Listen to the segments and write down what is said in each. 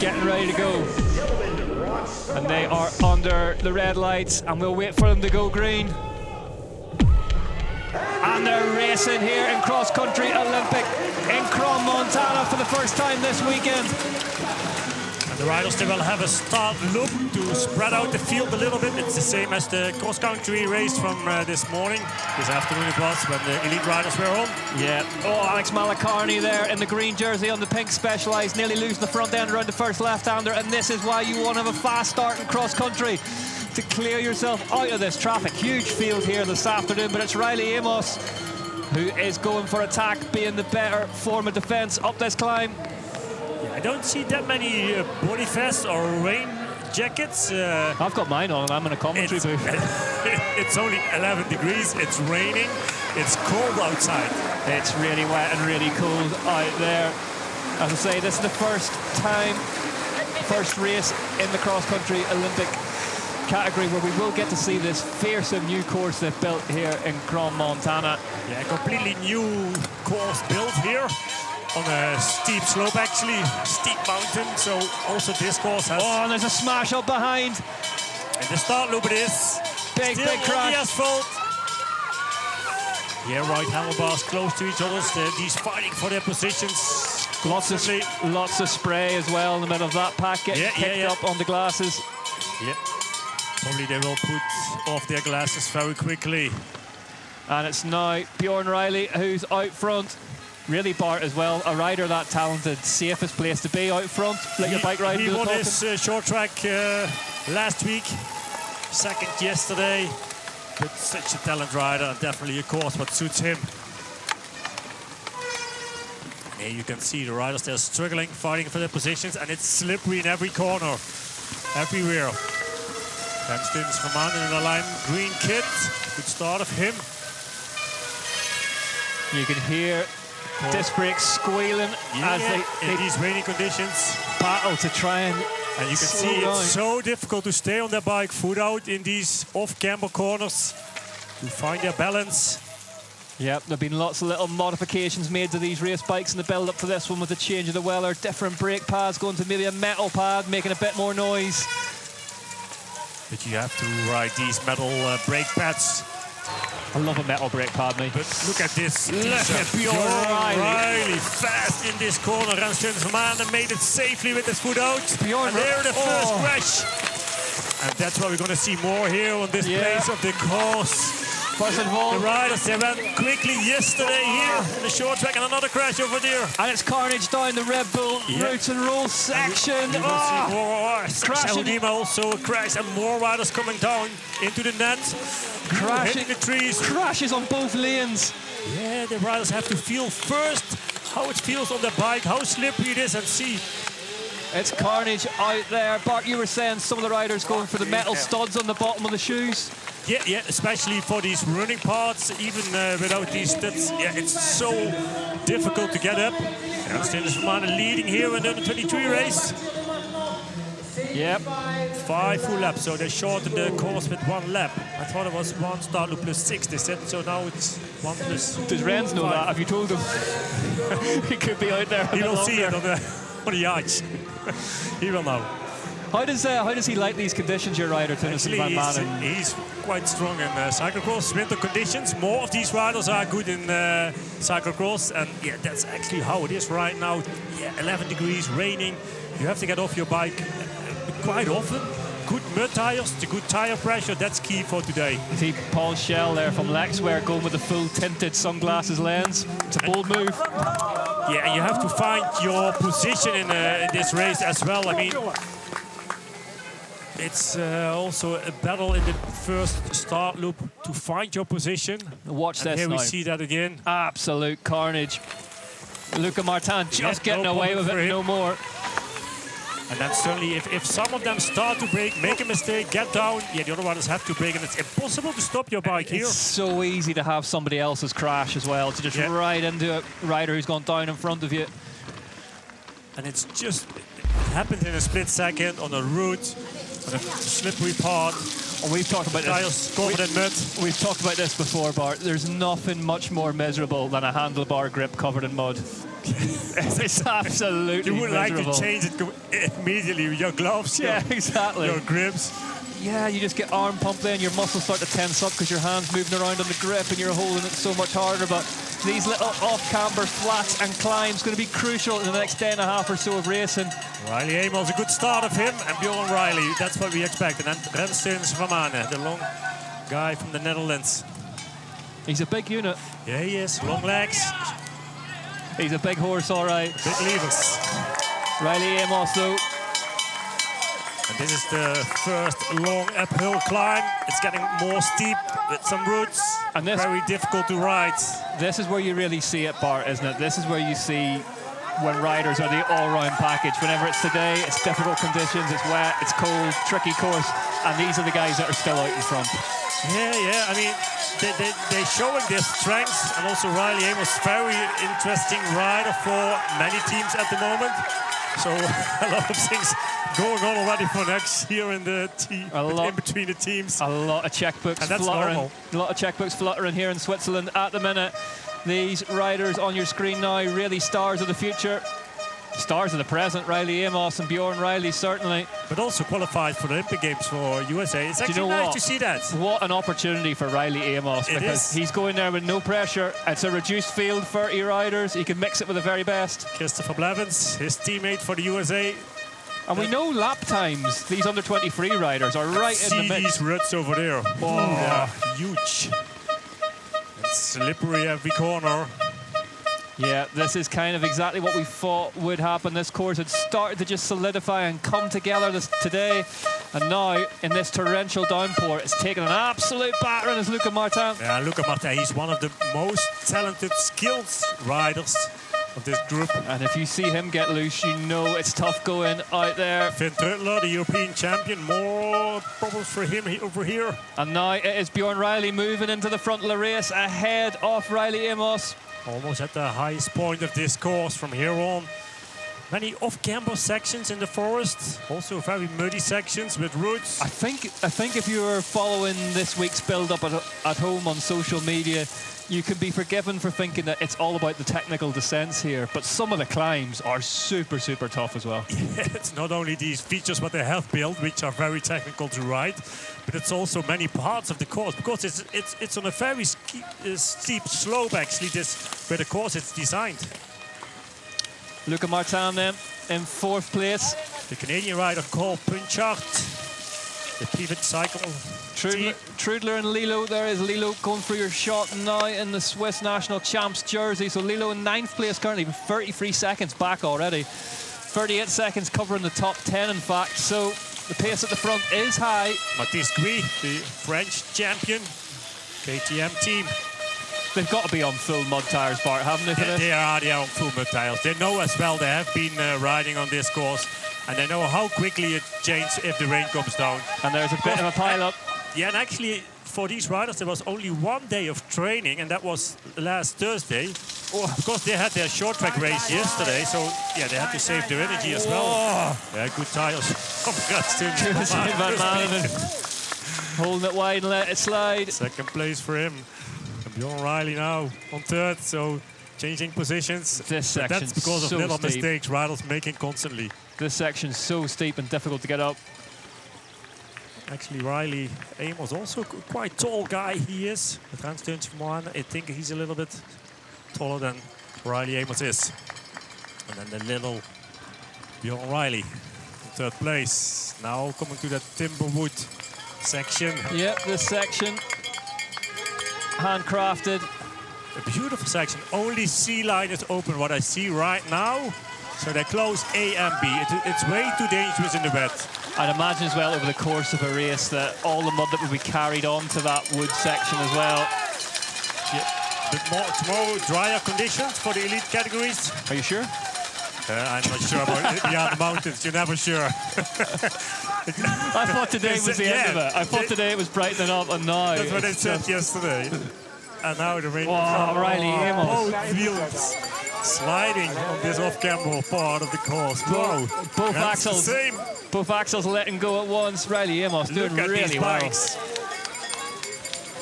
getting ready to go. And they are under the red lights, and we'll wait for them to go green. And they're racing here in cross-country Olympic in Crom, Montana for the first time this weekend. And the riders, they will have a start loop to spread out the field a little bit. It's the same as the cross-country race from this morning. This afternoon it was, when the elite riders were on. Yeah. Oh, Alex Malacarney there in the green jersey on the pink Specialized, nearly losing the front end around the first left-hander. And this is why you want to have a fast start in cross-country, to clear yourself out of this traffic. Huge field here this afternoon, but it's Riley Amos who is going for attack, being the better form of defence up this climb. Yeah, I don't see that many body vests or rain jackets. I've got mine on and I'm in a commentary booth. It's only 11 degrees, it's raining, it's cold outside. It's really wet and really cold out there. As I say, this is the first race in the cross-country Olympic category where we will get to see this fearsome new course they've built here in Crom, Montana. Yeah, completely new course built here on a steep slope, actually, steep mountain. So also this course has... Oh, and there's a smash up behind. And the start loop it is. Big Still crash. on the asphalt. Yeah, right handlebars close to each other. These fighting for their positions. Lots of spray as well in the middle of that pack, getting picked up on the glasses. Yeah. Probably they will put off their glasses very quickly. And it's now Bjorn Riley who's out front. Really, Bart, as well, a rider that talented, safest place to be out front. Let your bike ride. He won his short track last week, second yesterday. But such a talent rider, and definitely a course what suits him. Here you can see the riders, they're struggling, fighting for their positions, and it's slippery in every corner, everywhere. For instance, Vermaan in the line, green kit, good start of him. You can hear disc brakes squealing as they in these rainy conditions battle to try and you can see it's so difficult to stay on their bike, foot out in these off-camber corners to find their balance. Yep, there have been lots of little modifications made to these race bikes in the build-up for this one with the change of the weather, different brake pads going to maybe a metal pad, making a bit more noise. But you have to ride these metal brake pads. I love a metal brake pad, mate. But look at this. Look at Bjorn Riley fast in this corner. And Vermaan made it safely with his foot out. Bjorn, and there the first crash. And that's what we're going to see more here on this place of the course. First of all, the riders, they ran quickly yesterday here in the short track, and another crash over there. And it's carnage down the Red Bull roots and roll section. You will see more crashing. Also a crash, and more riders coming down into the net. Crashing the trees. Crashes on both lanes. Yeah, the riders have to feel first how it feels on the bike, how slippery it is, and see. It's carnage out there. Bart, you were saying some of the riders going for the metal studs on the bottom of the shoes. Yeah, especially for these running parts, even without these studs. Yeah, it's so difficult to get up. And Vermaan leading here in the U23 race. Yep. 5 full laps, so they shortened the course with 1 lap. I thought it was 1 start loop plus 6, they said, so now it's 1 plus. Does Renz know 5. that? Have you told him? He could be out there. He will see it on the ice. He will know. How does he like these conditions, your rider, Tennyson Vermaan? He's quite strong in cyclocross, winter conditions. More of these riders are good in cyclocross, and yeah, that's actually how it is right now. Yeah, 11 degrees, raining. You have to get off your bike quite often. Good mud tires, the good tire pressure, that's key for today. See Paul Schell there from Lexware going with the full tinted sunglasses lens. It's a bold move. Yeah, and you have to find your position in this race as well. I mean, it's also a battle in the first start loop to find your position. Watch this here now. We see that again. Absolute carnage. Luca Martin just getting away with it, no more. And then suddenly, if some of them start to brake, make a mistake, get down, yeah, the other ones have to brake, and it's impossible to stop your bike here. It's so easy to have somebody else's crash as well, to just ride into a rider who's gone down in front of you. And it's just happened in a split second on a route, on a slippery part. And we've talked about this. Covered in mud. We've talked about this before, Bart. There's nothing much more miserable than a handlebar grip covered in mud. It's absolutely You would miserable. like to change it immediately with your gloves, Yeah, exactly. your grips. Yeah, you just get arm pump then, your muscles start to tense up because your hand's moving around on the grip and you're holding it so much harder. But these little off-camber flats and climbs going to be crucial in the next day and a half or so of racing. Riley Amos, a good start of him, and Bjorn Riley, that's what we expect. And then Renstens Vermanen, the long guy from the Netherlands. He's a big unit. Yeah, he is. Long legs. He's a big horse, all right. Big levers. Riley Amos, though. And this is the first long uphill climb. It's getting more steep with some roots. And this very difficult to ride. This is where you really see it, Bart, isn't it? This is where you see when riders are the all-round package. Whenever it's today, it's difficult conditions, it's wet, it's cold, tricky course, and these are the guys that are still out in front. Yeah. I mean, they're showing their strengths, and also Riley Amos, very interesting rider for many teams at the moment. So a lot of things going on already for next year in the team, in between the teams. A lot of checkbooks fluttering. Normal. A lot of checkbooks fluttering here in Switzerland at the minute. These riders on your screen now, really stars of the future. Stars of the present, Riley Amos and Bjorn Riley, certainly. But also qualified for the Olympic Games for USA. It's actually nice to see that. What an opportunity for Riley Amos, because he's going there with no pressure. It's a reduced field, 30 riders. He can mix it with the very best. Christopher Blevins, his teammate for the USA. And we know lap times, these under-23 riders are right in the mix. See these roots over there. Oh, they're huge. It's slippery every corner. Yeah, this is kind of exactly what we thought would happen. This course had started to just solidify and come together today. And now, in this torrential downpour, it's taken an absolute battering as Luca Martin. Yeah, Luca Martin, he's one of the most talented, skilled riders of this group. And if you see him get loose, you know it's tough going out there. Finn Trutler, the European champion, more problems for him over here. And now it is Bjorn Riley moving into the front of the race ahead of Riley Amos. Almost at the highest point of this course from here on. Many off-camber sections in the forest, also very muddy sections with roots. I think if you were following this week's build-up at home on social media, you can be forgiven for thinking that it's all about the technical descents here, but some of the climbs are super, super tough as well. Yeah, it's not only these features what they have built, which are very technical to ride, but it's also many parts of the course, because it's on a very steep slope, actually, where the course is designed. Luca Martin then in 4th place. The Canadian rider Cole Punchard, the pivot cycle. Trudler and Lilo, there is Lilo going through your shot now in the Swiss national champs jersey. So Lilo in 9th place currently, 33 seconds back already. 38 seconds covering the top 10, in fact. So the pace at the front is high. Mathis Gui, the French champion, KTM team. They've got to be on full mud tyres, Bart, haven't they, for this? They are on full mud tyres. They know as well, they have been riding on this course, and they know how quickly it changes if the rain comes down. And there's a bit of a pile-up. Yeah, and actually, for these riders, there was only 1 day of training, and that was last Thursday. Because they had their short track race yesterday, so yeah, they had to save their energy as well. Yeah, good tyres. Holding it wide and let it slide. 2nd place for him. And Bjorn Riley now on 3rd, so changing positions. This section that's because of little mistakes riders making constantly. This section's so steep and difficult to get up. Actually, Riley Amos also quite tall guy. He is. I think he's a little bit taller than Riley Amos is. And then the little Bjorn Riley in 3rd place. Now coming to that Timberwood section. Yep, this section, handcrafted. A beautiful section. Only C line is open, what I see right now. So they close A and B. It's way too dangerous in the wet. I'd imagine as well over the course of a race that all the mud that will be carried on to that wood section as well. Yeah. But tomorrow, drier conditions for the elite categories. Are you sure? I'm not sure about beyond the mountains. You're never sure. I thought today was the end of it. I thought today it was brightening up, and now that's what they said yesterday. And now the rain. Oh, Riley Amos. Both wheels sliding on this off-camber part of the course. Wow. Both axles letting go at once. Riley Amos doing really well.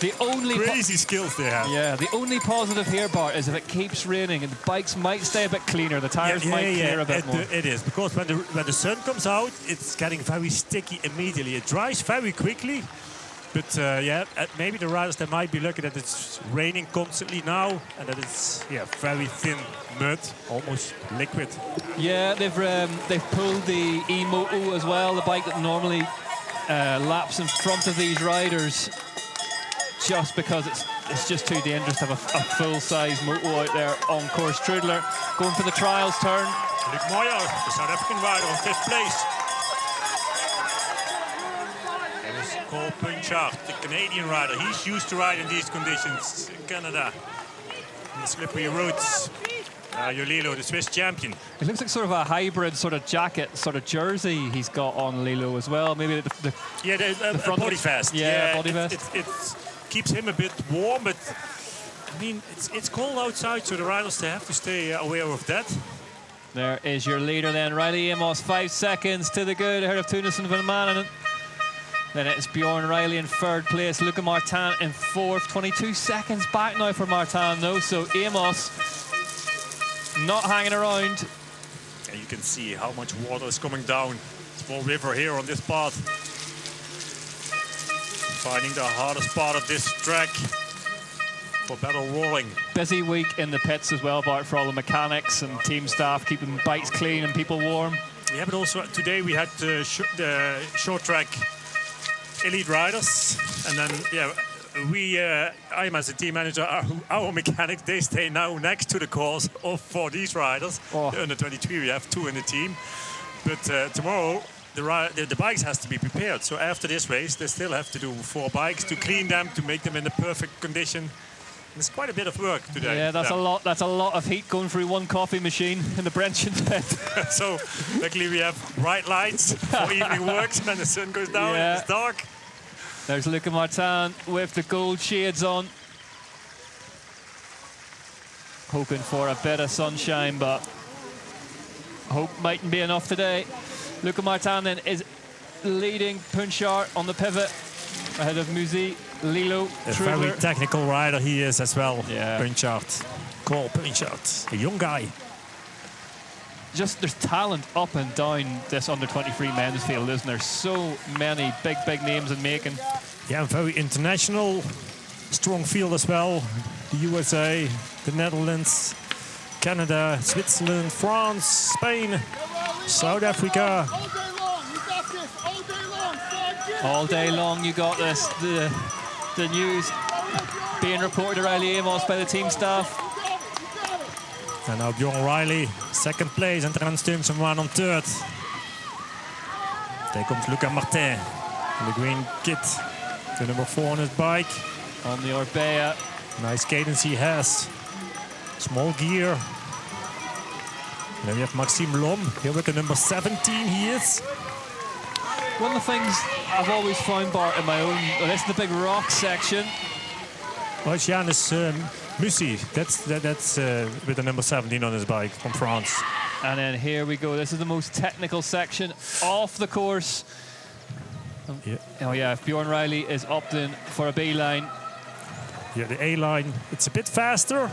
The only crazy skills they have. Yeah, the only positive here, Bart, is if it keeps raining and the bikes might stay a bit cleaner, the tires might clear a bit more. It is, because when the sun comes out, it's getting very sticky immediately. It dries very quickly, but maybe the riders, they might be lucky that it's raining constantly now and that it's very thin mud, almost liquid. Yeah, they've pulled the E-Moto as well, the bike that normally laps in front of these riders, just because it's just too dangerous to have a full-size moto out there on course. Trudler going for the trials turn. Luc Moyer, the South African rider, on 5th place. It was Cole Punchard, the Canadian rider. He's used to ride in these conditions in Canada, in the slippery roads. Lilo, the Swiss champion. It looks like sort of a hybrid sort of jacket, sort of jersey he's got on, Lilo, as well. Maybe the front body vest. Yeah, body vest. It keeps him a bit warm, but I mean, it's cold outside, so the riders, they have to stay aware of that. There is your leader then, Riley Amos, 5 seconds to the good ahead of Tunis Van Manen. Then it's Bjorn Riley in 3rd place, Luca Martin in 4th. 22 seconds back now for Martin though, so Amos not hanging around. And you can see how much water is coming down. Small river here on this path. Finding the hardest part of this track for battle rolling. Busy week in the pits as well, Bart, for all the mechanics and team staff, keeping bikes clean and people warm. Yeah, but also today we had the short track elite riders, and then I am as a team manager, our mechanics, they stay now next to the course for these riders. The under 23, we have 2 in the team, but tomorrow the bikes has to be prepared. So after this race, they still have to do 4 bikes to clean them, to make them in the perfect condition. It's quite a bit of work today. Yeah, that's a lot. That's a lot of heat going through one coffee machine in the Brenton pit. So luckily we have bright lights for evening works when the sun goes down and it's dark. There's Luca Martin with the gold shades on. Hoping for a bit of sunshine, but hope mightn't be enough today. Luca Martin then is leading Punchard on the pivot ahead of Musi, Lilo, a Trudler. very technical rider he is as well. Yeah. Punchard, Cole Punchard, a young guy. Just there's talent up and down this under 23 men's field, isn't there? So many big names in making. Yeah, very international, strong field as well. The USA, the Netherlands, Canada, Switzerland, France, Spain, South Africa. All day long you got this. The news being reported to Riley Amos by the team staff. And now Bjorn Riley, 2nd place, and Trans Stumsen on 3rd. There comes Luca Martin in the green kit, the number 4 on his bike. On the Orbea. Nice cadence he has. Small gear. And then we have Maxime Lom, here with the number 17 he is. One of the things I've always found, Bart, in my own, this is the big rock section. Well, it's Janis Musi, that's with the number 17 on his bike from France. And then here we go. This is the most technical section off the course. Oh yeah, Bjorn Riley is opting for a B line. Yeah, the A line, it's a bit faster,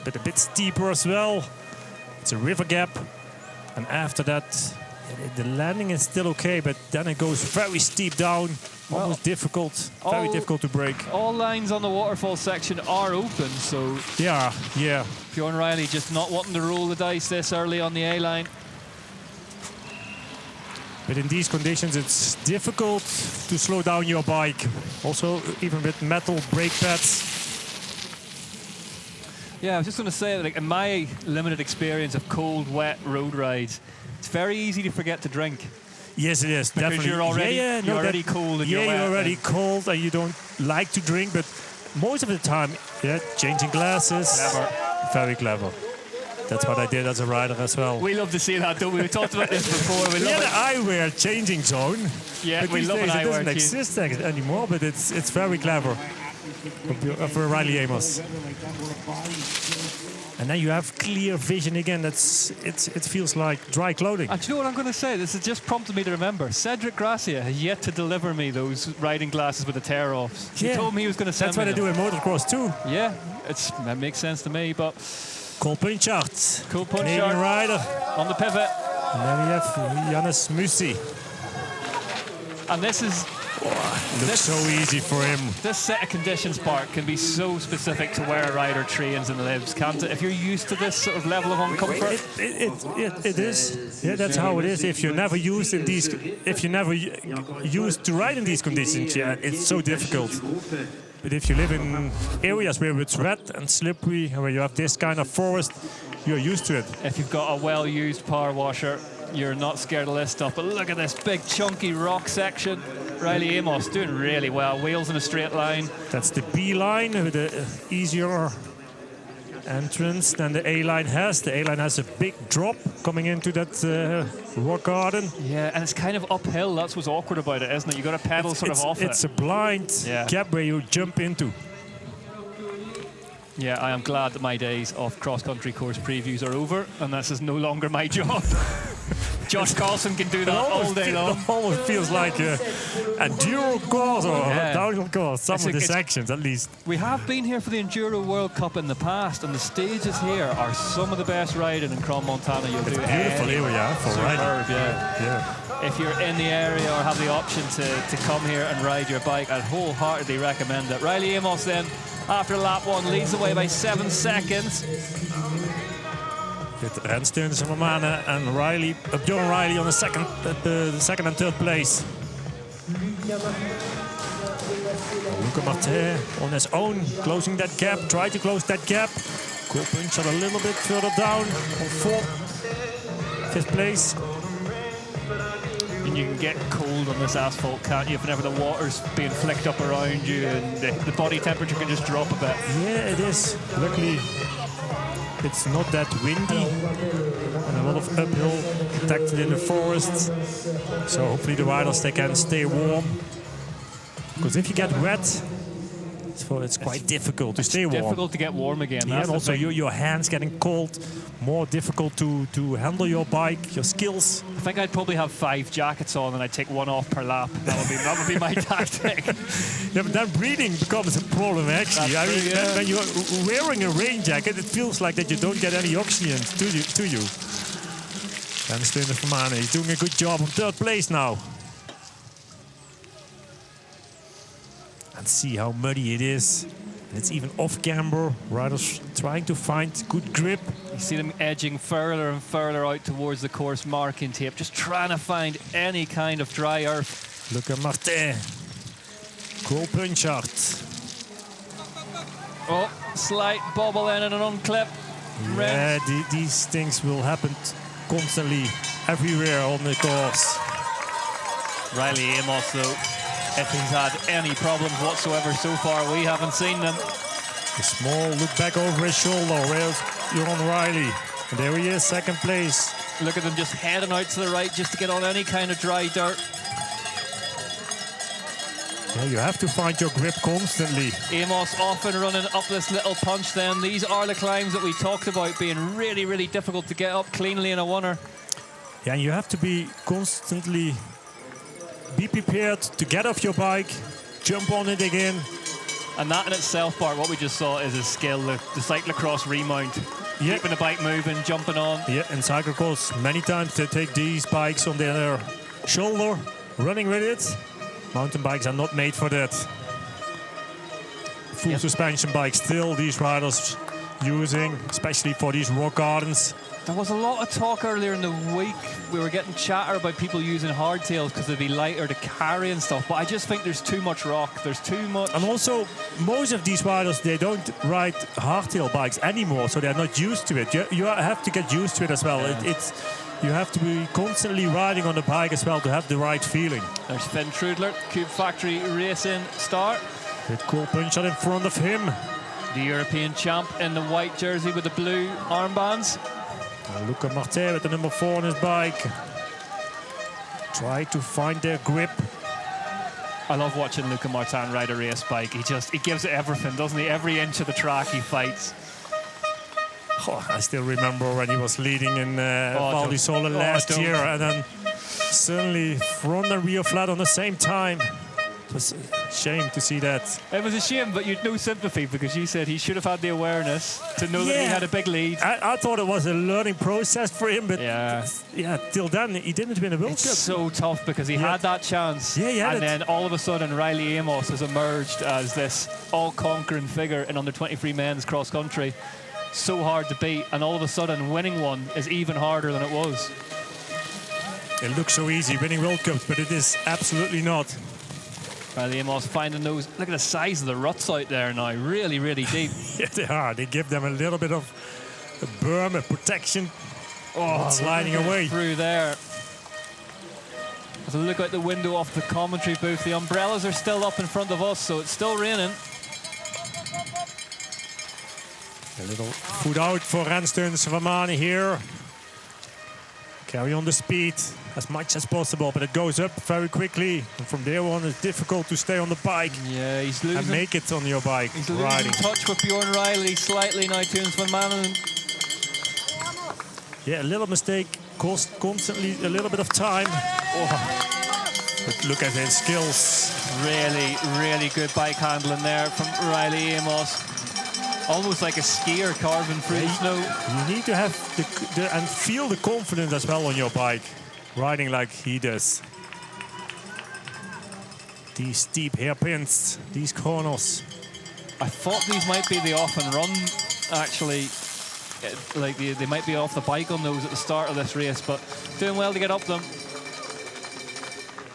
but a bit steeper as well. It's a river gap, and after that, the landing is still okay, but then it goes very steep down, almost difficult, very difficult to break. All lines on the waterfall section are open, so yeah. Bjorn Riley just not wanting to roll the dice this early on the A line. But in these conditions, it's difficult to slow down your bike. Also, even with metal brake pads. Yeah, I was just going to say, like, in my limited experience of cold, wet road rides, it's very easy to forget to drink. Yes, it is. Because definitely. You're already cold and you're wet. You're already cold and you don't like to drink, but most of the time, changing glasses. Clever. Very clever. That's what I did as a rider as well. We love to see that, don't we? We talked about this before. We love the eyewear changing zone. Yeah, but we love an eyewear. It doesn't exist anymore, but it's very clever for Riley Amos. And then you have clear vision again. It feels like dry clothing. And do you know what I'm going to say? This has just prompted me to remember. Cedric Gracia has yet to deliver me those riding glasses with the tear-offs. He told me he was going to send me. That's what they do in motocross too. Yeah, that makes sense to me. But Cole Punchard, Canadian rider on the pivot. And then we have Jannes Musi. And this is... looks so easy for him. This set of conditions, Bart, can be so specific to where a rider trains and lives, can't it? If you're used to this sort of level of uncomfort. It is. Yeah, that's how it is. If you're never used to ride in these conditions, yeah, it's so difficult. But if you live in areas where it's wet and slippery, and where you have this kind of forest, you're used to it. If you've got a well-used power washer, you're not scared of this stuff. But look at this big chunky rock section. Riley Amos doing really well. Wheels in a straight line. That's the B line with the easier entrance than the A line has. The A line has a big drop coming into that rock garden. Yeah, and it's kind of uphill. That's what's awkward about it, isn't it? You've got to pedal off it. It's a blind gap where you jump into. Yeah, I am glad that my days of cross-country course previews are over, and this is no longer my job. Josh Carlson can do that all day long. It almost feels like an enduro course or a downhill course, some of the sections at least. We have been here for the Enduro World Cup in the past, and the stages here are some of the best riding in Crans-Montana you'll do. It's a beautiful area for riding. Yeah. If you're in the area or have the option to come here and ride your bike, I'd wholeheartedly recommend it. Riley Amos then, after lap 1, leads the way by 7 seconds. With Rensteuners van Manen and Bjorn Riley on the second and third place. Luca Martin on his own, closing that gap, try to close that gap. Cole Punchard a little bit further down on 5th place. And you can get cold on this asphalt, can't you? Whenever the water's being flicked up around you and the body temperature can just drop a bit. Yeah, it is. Luckily, it's not that windy and a lot of uphill protected in the forest. So hopefully the riders, they can stay warm. Because if you get wet, it's quite difficult to stay warm. It's difficult to get warm again. Yeah, and also your hands getting cold, more difficult to handle your bike, your skills. I think I'd probably have 5 jackets on and I'd take 1 off per lap. That would be my tactic. Yeah, but then breathing becomes a problem actually. When you're wearing a rain jacket, it feels like that you don't get any oxygen to you. And Rensteuners van Manen, he's doing a good job on 3rd place now. And see how muddy it is. And it's even off camber. Riders trying to find good grip. You see them edging further and further out towards the course marking tape, just trying to find any kind of dry earth. Look at Martin. Cole Punchard. Oh, slight bobble in and an unclip. Yeah, these things will happen constantly, everywhere on the course. Riley Amos, though, if he's had any problems whatsoever so far, we haven't seen them. A small look back over his shoulder. Where's Bjorn Riley? And there he is, 2nd place. Look at them just heading out to the right just to get on any kind of dry dirt. Yeah, you have to find your grip constantly. Amos often running up this little punch then. These are the climbs that we talked about being really, really difficult to get up cleanly in a oneer. Yeah, and you have to be constantly prepared to get off your bike, jump on it again. And that in itself, Bart, what we just saw is a skill, the cyclocross remount. Yeah. Keeping the bike moving, jumping on. Yeah, in cyclocross, many times they take these bikes on their shoulder, running with it. Mountain bikes are not made for that. Full suspension bikes still these riders using, especially for these rock gardens. There was a lot of talk earlier in the week. We were getting chatter about people using hardtails because they'd be lighter to carry and stuff. But I just think there's too much rock. There's too much. And also, most of these riders, they don't ride hardtail bikes anymore, so they're not used to it. You have to get used to it as well. Yeah. You have to be constantly riding on the bike as well to have the right feeling. There's Finn Trudler, Cube Factory Racing start. With Cole Punchard in front of him. The European champ in the white jersey with the blue armbands. And Luca Martin with the number 4 on his bike. Try to find their grip. I love watching Luca Martin ride a race bike. He gives it everything, doesn't he? Every inch of the track he fights. Oh, I still remember when he was leading in Val di Sole last year, and then suddenly front and rear flat on the same time. It was a shame to see that. It was a shame, but you'd no sympathy because you said he should have had the awareness to know that he had a big lead. I thought it was a learning process for him, but till then he didn't win a World Cup. It's so tough because he had that chance, and then all of a sudden Riley Amos has emerged as this all-conquering figure in under-23 men's cross-country. So hard to beat, and all of a sudden winning one is even harder than it was. It looks so easy, winning World Cups, but it is absolutely not. Riley Amos finding those. Look at the size of the ruts out there now. Really, really deep. Yeah, they are. They give them a little bit of a berm, a protection. Oh, sliding away through there. As I look out the window off the commentary booth, the umbrellas are still up in front of us, so it's still raining. A little foot out for Rensten Svamane here. Carry on the speed as much as possible, but it goes up very quickly. And from there on, it's difficult to stay on the bike. Yeah, he's losing. And make it on your bike. He's losing touch with Bjorn Riley slightly now, Tunes van Manen. Yeah, a little mistake cost constantly a little bit of time. But look at his skills. Really, really good bike handling there from Riley Amos. Almost like a skier carving through the snow. You need to have and feel the confidence as well on your bike, riding like he does. These steep hairpins, these corners. I thought these might be the off and run, actually. Like they might be off the bike on those at the start of this race, but doing well to get up them.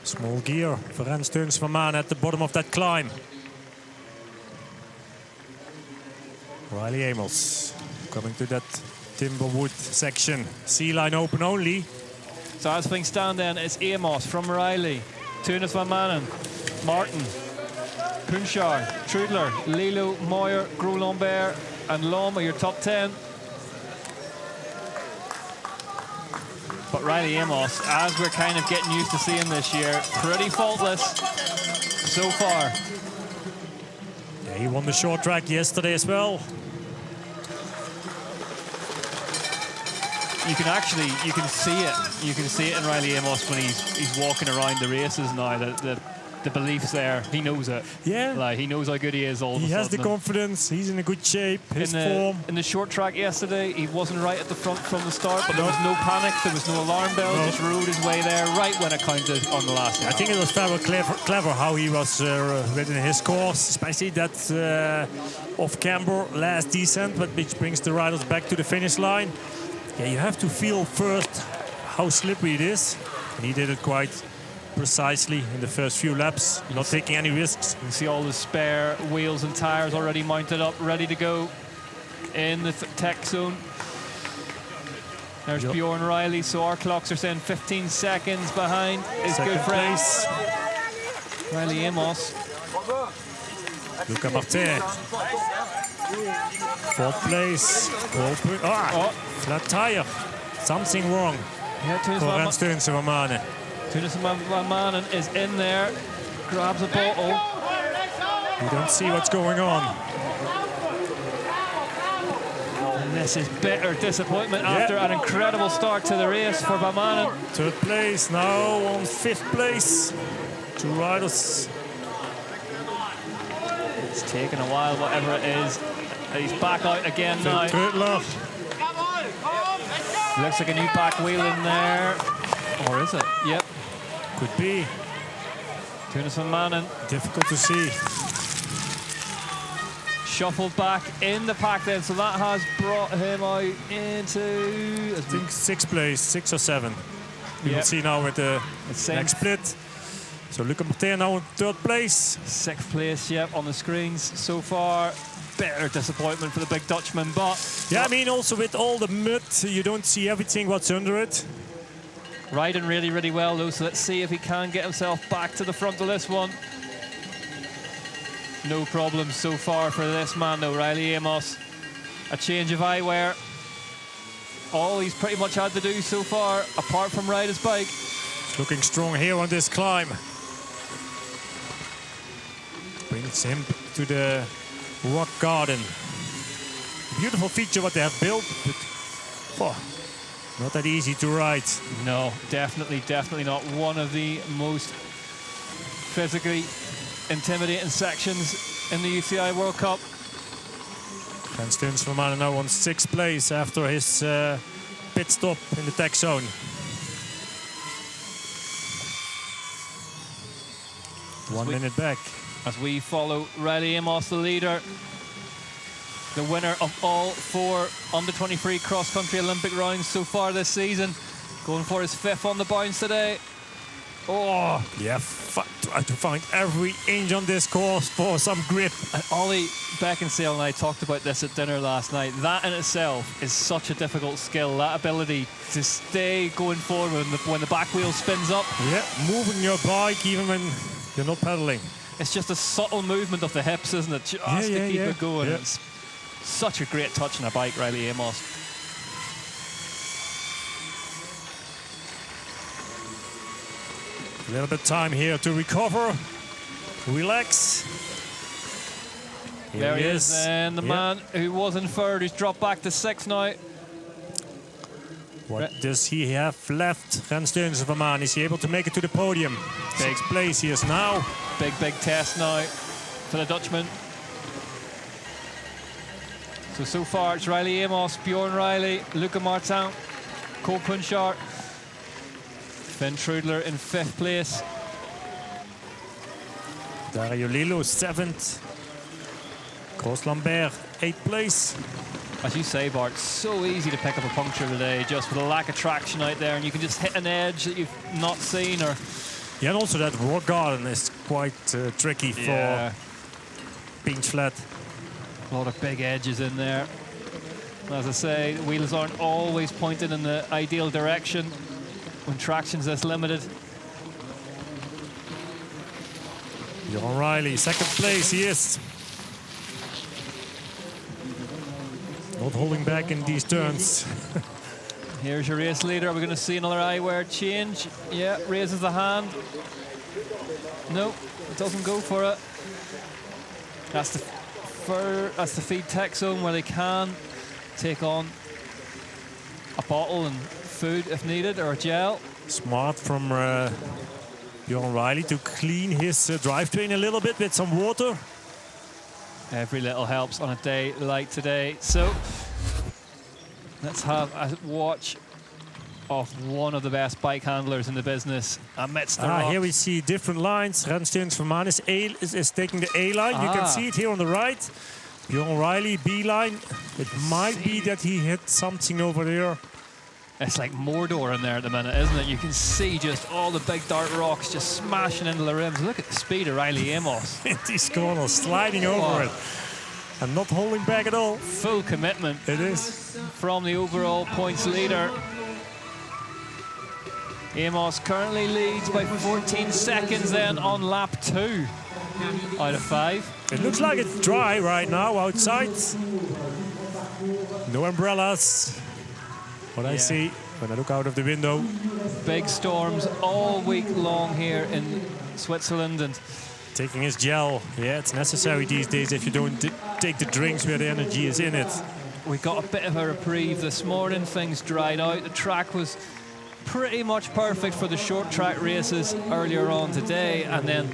Small gear for Rensten Svamane at the bottom of that climb. Riley Amos coming to that Timberwood section. C-line open only. So as things stand then, it's Amos from Riley, Tunis van Manen, Martin, Punchar, Trudler, Lilo, Moyer, Gros-Lambert and Lom are your top 10. But Riley Amos, as we're kind of getting used to seeing this year, pretty faultless so far. Yeah, he won the short track yesterday as well. You can see it. You can see it in Riley Amos when he's walking around the races now. The belief's there. He knows it. Yeah. Like he knows how good he is all of a sudden. He has the confidence. He's in a good shape. His form. In the short track yesterday, he wasn't right at the front from the start, but there was no panic. There was no alarm bell. Just rode his way there right when it counted on the last lap. I think it was very clever how he was within his course, especially that off camber last descent, which brings the riders back to the finish line. Yeah, you have to feel first how slippery it is, and he did it quite precisely in the first few laps, not taking any risks. You see all the spare wheels and tires already mounted up, ready to go in the tech zone. There's Bjorn Riley, so our clocks are saying 15 seconds behind his good friend Riley Amos. Luca Martin. Fourth place. Flat tire. Something wrong for Rensten Svamane. Tunis van Manen is in there, grabs a bottle. You don't see what's going on. And this is bitter disappointment after an incredible start to the race for Van Manen. Third place, now on fifth place. Two riders. It's taken a while, whatever it is. He's back out again now. Trudler. Looks like a new back wheel in there. Or is it? Yep. Could be. Tunis van Manen. Difficult to see. Shuffled back in the pack then, so that has brought him out into... I think sixth place, 6 or 7. We will see now with the next split. So Luca Martin now in third place. Sixth place, yep, on the screens so far. Bitter disappointment for the big Dutchman, but... Yeah, I mean, also with all the mud, you don't see everything what's under it. Riding really, really well, though, so let's see if he can get himself back to the front of this one. No problems so far for this man, though, Riley Amos. A change of eyewear. All he's pretty much had to do so far, apart from ride his bike. Looking strong here on this climb. Brings him to the rock garden. beautiful feature what they have built, but not that easy to ride. No, definitely not. One of the most physically intimidating sections in the UCI World Cup. Jens Steenstra now on 6th place after his pit stop in the tech zone. One minute back. As we follow Riley Amos, the leader, the winner of all 4 under-23 cross-country Olympic rounds so far this season, going for his 5th on the bounce today. Oh, yeah, try to find every inch on this course for some grip. And Ollie Beckinsale and I talked about this at dinner last night. That in itself is such a difficult skill, that ability to stay going forward when the back wheel spins up. Yeah, moving your bike even when you're not pedaling. It's just a subtle movement of the hips, isn't it? Just to keep it going. Yeah. It's such a great touch on a bike, Riley Amos. A little bit time here to recover, relax. There he is, and the man who was in 3rd, who's dropped back to 6th now. What does he have left? Jens Steenstra, is he able to make it to the podium? Big 6th place he is now. Big test now for the Dutchman. So far it's Riley Amos, Bjorn Riley, Luca Martin, Cole Punchart, Finn Trudler in 5th place. Dario Lillo 7th. Gros Lambert 8th place. As you say, Bart, so easy to pick up a puncture today, just with a lack of traction out there, and you can just hit an edge that you've not seen. Or yeah, and also that rock garden is quite tricky for pinch flat. A lot of big edges in there. As I say, the wheels aren't always pointed in the ideal direction when traction's this limited. Bjorn Riley, 2nd place he is. Not holding back in these turns. Here's your race leader. We're going to see another eyewear change. Yeah, raises the hand. No, it doesn't go for it. That's the feed tech zone where they can take on a bottle and food if needed, or a gel. Smart from Bjorn Riley to clean his drivetrain a little bit with some water. Every little helps on a day like today. So let's have a watch of one of the best bike handlers in the business amidst the rocks. Here we see different lines. Jens Steenstra is taking the A line. You can see it here on the right. Bjorn Riley, B line. It might be that he hit something over there. It's like Mordor in there at the minute, isn't it? You can see just all the big dark rocks just smashing into the rims. Look at the speed of Riley Amos. In these corners, sliding over it. And not holding back at all. Full commitment. It is. From the overall points leader. Amos currently leads by 14 seconds then on lap 2 out of 5. It looks like it's dry right now outside. No umbrellas. What I see when I look out of the window. Big storms all week long here in Switzerland. And taking his gel. Yeah, it's necessary these days if you don't take the drinks where the energy is in it. We got a bit of a reprieve this morning. Things dried out. The track was pretty much perfect for the short track races earlier on today, and then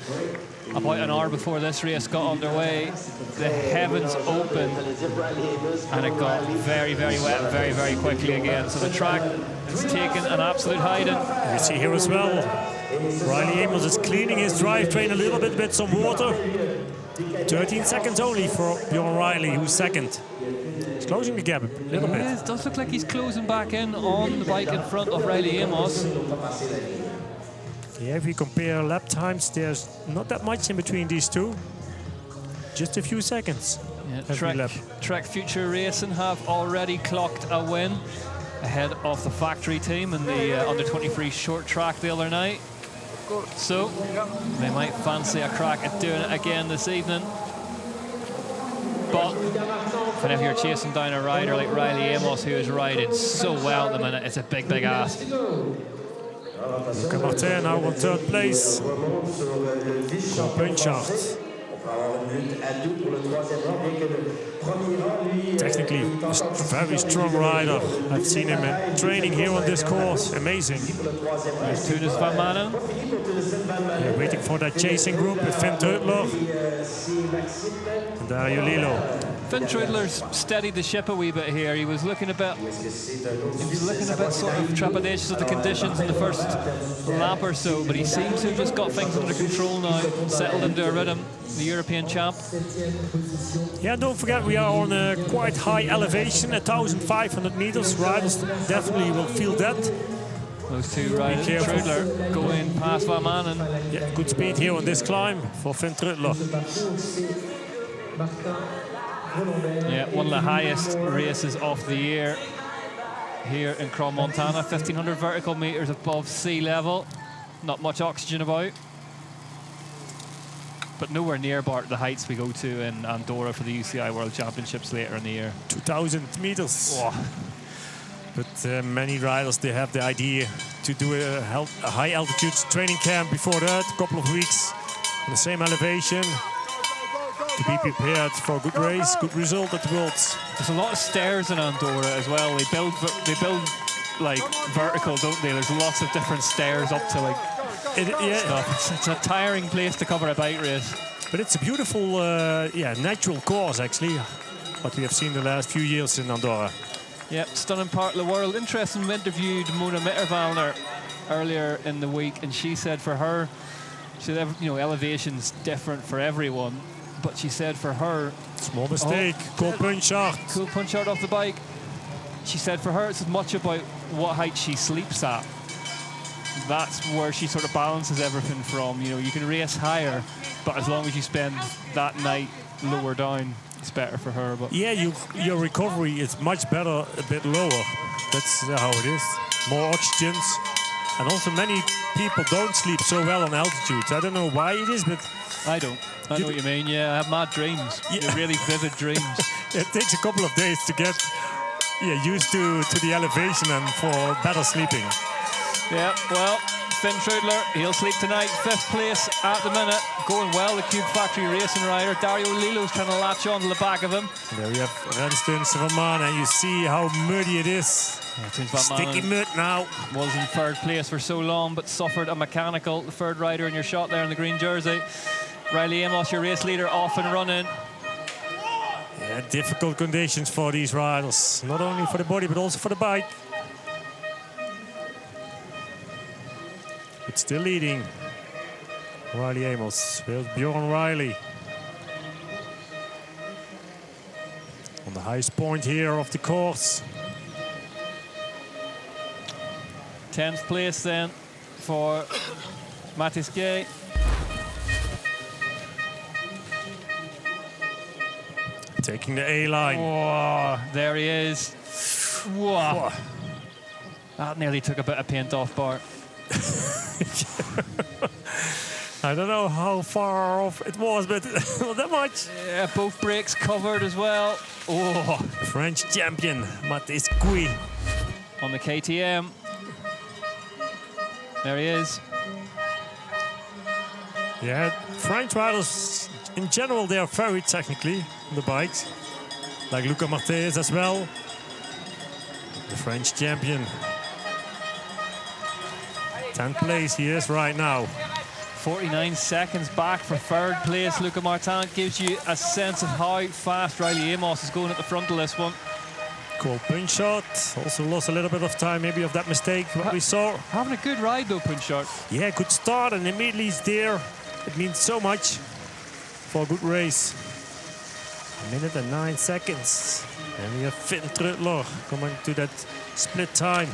about an hour before this race got underway, the heavens opened and it got very wet very quickly again. So the track has taken an absolute hiding. You see here as well, Riley Amos is cleaning his drivetrain a little bit with some water. 13 seconds only for Bjorn Riley, who's 2nd. He's closing the gap a little bit. It does look like he's closing back in on the bike in front of Riley Amos. Yeah, if we compare lap times, there's not that much in between these two. Just a few seconds. Yeah, Trek Future Racing have already clocked a win ahead of the factory team in the under-23 short track the other night. So they might fancy a crack at doing it again this evening. But whenever you're chasing down a rider like Riley Amos, who is riding so well at the minute, it's a big ask. Luca Martin now on 3rd place. Punchart Technically, a very strong rider. I've seen him in training here on this course. Amazing. There's Tunis van Manen. Yeah, waiting for that chasing group with Finn Trudler and Dario Lillo. Finn Trudler's steadied the ship a wee bit here. He was looking a bit sort of trepidatious of the conditions in the first lap or so, but he seems to have just got things under control now, settled into a rhythm. The European champ. Yeah, don't forget we are on a quite high elevation, 1,500 meters. Riders definitely will feel that. Those two riders, Trudler going past Van Manen. Yeah, good speed here on this climb for Finn Trudler. Yeah, one of the highest races of the year here in Crom Montana, 1,500 vertical meters above sea level. Not much oxygen about, but nowhere near Bart the heights we go to in Andorra for the UCI World Championships later in the year. 2,000 meters. Oh. But many riders, they have the idea to do a high altitude training camp before that, a couple of weeks on the same elevation, to be prepared for a good race, good result at the Worlds. There's a lot of stairs in Andorra as well. They build like vertical, don't they? There's lots of different stairs up to like stuff. It's a tiring place to cover a bike race. But it's a beautiful, natural course actually, what we have seen the last few years in Andorra. Yeah, stunning part of the world. Interesting, we interviewed Mona Mitterwallner earlier in the week, and she said for her, she said, elevation's different for everyone, but she said for her... Small mistake, cool punch out. Cool punch out off the bike. She said for her it's as much about what height she sleeps at. That's where she sort of balances everything from. You can race higher, but as long as you spend that night lower down, it's better for her. But yeah, your recovery is much better a bit lower. That's how it is. More oxygens. And also many people don't sleep so well on altitudes. I don't know why it is, but... I don't. I know what you mean. Yeah, I have mad dreams. Yeah. Really vivid dreams. It takes a couple of days to get used to the elevation and for better sleeping. Yeah, well, Finn Trudler, he'll sleep tonight. 5th place at the minute. Going well, the Cube Factory racing rider. Dario Lillo's trying to latch on to the back of him. There we have Renstens van Manen, and you see how muddy it is. Yeah, sticky mud now. Was in 3rd place for so long, but suffered a mechanical. The 3rd rider in your shot there in the green jersey. Riley Amos, your race leader, off and running. Yeah, difficult conditions for these riders. Not only for the body, but also for the bike. It's still leading. Riley Amos. There's Bjorn Riley. On the highest point here of the course. 10th place then for Mathis Gay. Taking the A-line. Whoa, there he is. Whoa. That nearly took a bit of paint off Bart. I don't know how far off it was, but not that much. Yeah, both brakes covered as well. Oh. French champion, Mathis Gay. On the KTM. There he is. Yeah, French riders, in general, they are very technically on the bikes. Like Luca Martez as well. The French champion. 10th place he is right now. 49 seconds back for 3rd place. Luca Martin gives you a sense of how fast Riley Amos is going at the front of this one. Cool punch shot. Also lost a little bit of time maybe of that mistake what we saw. Having a good ride though, punch shot. Yeah, good start and immediately he's there. It means so much for a good race. 1 minute and 9 seconds. And we have Finn Trudler coming to that split time.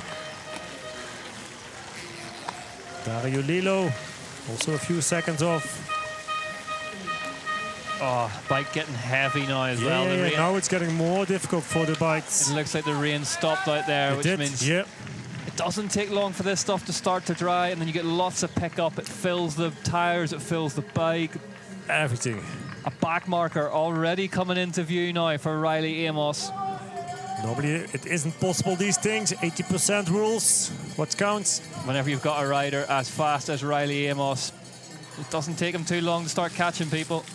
Dario Lillo, also a few seconds off. Oh, bike getting heavy now as well. Yeah, now it's getting more difficult for the bikes. It looks like the rain stopped out there, which means it doesn't take long for this stuff to start to dry, and then you get lots of pickup. It fills the tires, it fills the bike. Everything. A back marker already coming into view now for Riley Amos. Normally it isn't possible, these things. 80% rules, what counts. Whenever you've got a rider as fast as Riley Amos, it doesn't take him too long to start catching people.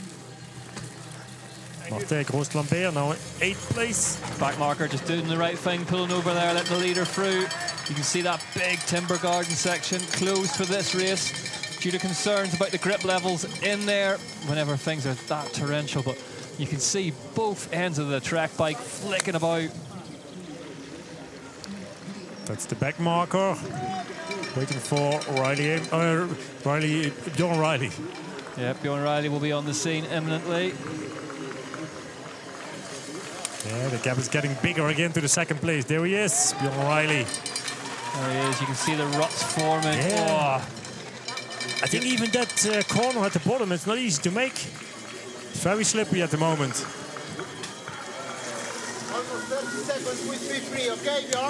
Martin Gross-Lambert now in 8th place. Back marker just doing the right thing, pulling over there, letting the leader through. You can see that big timber garden section closed for this race due to concerns about the grip levels in there whenever things are that torrential. But you can see both ends of the trek bike flicking about. That's the back marker. Waiting for Bjorn Riley. Yeah, Bjorn Riley will be on the scene imminently. Yeah, the gap is getting bigger again to the 2nd place. There he is, Bjorn Riley. There he is. You can see the ruts forming. Yeah. Oh. I think even that corner at the bottom, it's not easy to make. It's very slippery at the moment.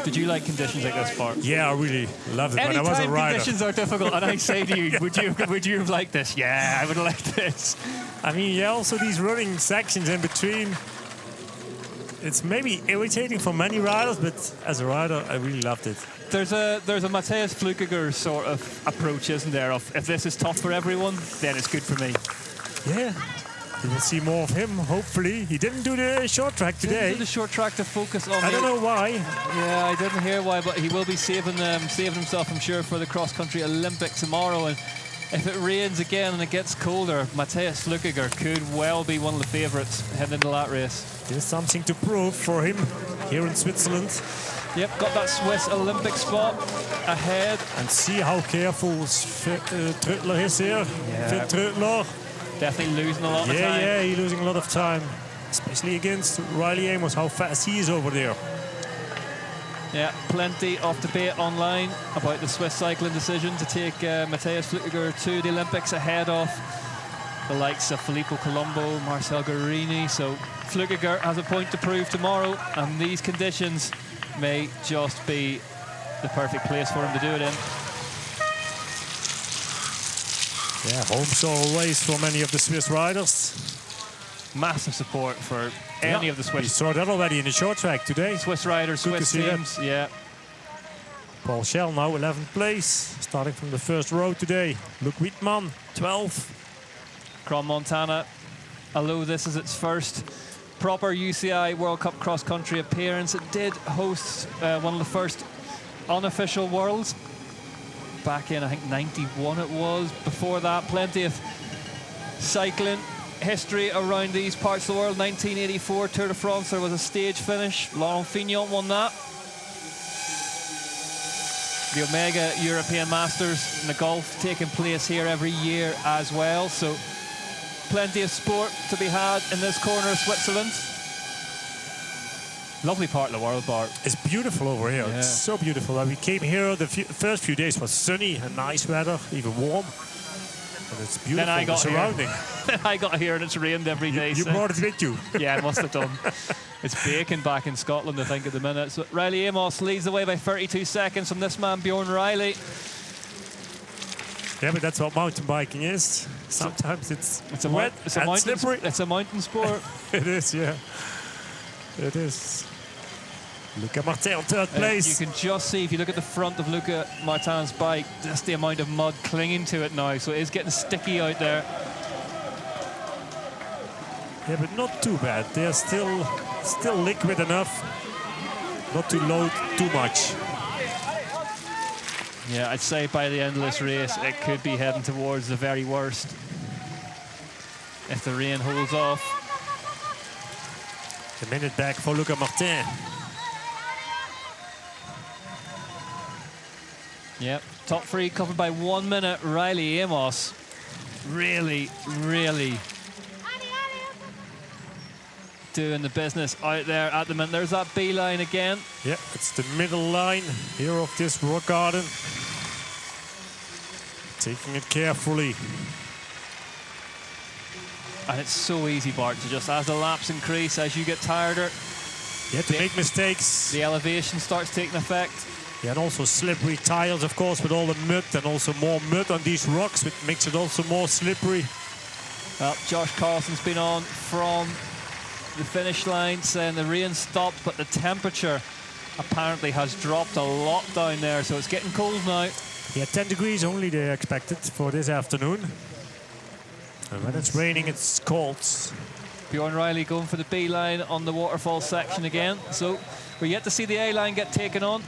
Did you like conditions like this, Bart? Yeah, I really loved it when I was a Anytime rider. conditions are difficult, and I say to you, would you have liked this? Yeah, I would have liked this. I mean, yeah, also these running sections in between. It's maybe irritating for many riders, but as a rider, I really loved it. There's a Matthias Flukiger sort of approach, isn't there? Of if this is tough for everyone, then it's good for me. Yeah. We will see more of him, hopefully. He didn't do the short track today. Didn't do the short track to focus on. I don't know why. Yeah, I didn't hear why, but he will be saving himself, I'm sure, for the cross-country Olympic tomorrow. And if it rains again and it gets colder, Matthias Flukiger could well be one of the favourites heading into that race. There's something to prove for him here in Switzerland. Yep, got that Swiss Olympic spot ahead. And see how careful Tröttler is here. Yeah. Tröttler. Definitely losing a lot of time. Yeah, he's losing a lot of time. Especially against Riley Amos, how fast he is over there. Yeah, plenty of debate online about the Swiss cycling decision to take Matthias Flukiger to the Olympics ahead of the likes of Filippo Colombo, Marcel Guerini. So Flukiger has a point to prove tomorrow, and these conditions may just be the perfect place for him to do it in. Yeah, home soil race for many of the Swiss riders. Massive support for any of the Swiss. We saw that already in the short track today. Swiss riders, Swiss teams, yeah. Paul Schell now 11th place, starting from the first row today. Luc Wittmann, 12th. Cron Montana, although this is its first proper UCI World Cup cross-country appearance, it did host one of the first unofficial Worlds. Back in, I think, 91 it was. Before that, plenty of cycling history around these parts of the world. 1984 Tour de France, there was a stage finish. Laurent Fignon won that. The Omega European Masters in the golf taking place here every year as well. So plenty of sport to be had in this corner of Switzerland. Lovely part of the world, Bart. It's beautiful over here. Yeah. It's so beautiful. We came here, the first few days was sunny and nice weather, even warm. And it's beautiful, then I got the surrounding. Then I got here and it's rained every day. You brought it with you. Yeah, I must have done. It's baking back in Scotland, I think, at the minute. So Riley Amos leads the way by 32 seconds from this man, Bjorn Riley. Yeah, but that's what mountain biking is. Sometimes it's wet and slippery. It's a mountain sport. It is, yeah. It is. Luca Martin on 3rd place. You can just see, if you look at the front of Luca Martin's bike, just the amount of mud clinging to it now. So it is getting sticky out there. Yeah, but not too bad. They're still liquid enough not to load too much. Yeah, I'd say by the end of this race, it could be heading towards the very worst if the rain holds off. A minute back for Luca Martin. Yep, top three covered by 1 minute. Riley Amos really doing the business out there at the minute. There's that B line again. Yeah, it's the middle line here of this rock garden. Taking it carefully. And it's so easy, Bart, to just, as the laps increase, as you get tireder, you have to make mistakes. The elevation starts taking effect. Yeah, and also slippery tires, of course, with all the mud, and also more mud on these rocks, which makes it also more slippery. Well, Josh Carlson's been on from the finish line saying the rain stopped, but the temperature apparently has dropped a lot down there, so it's getting cold now. Yeah, 10 degrees only they expected for this afternoon. And when it's raining, it's cold. Bjorn Riley going for the B line on the waterfall section again. So we're yet to see the A line get taken on.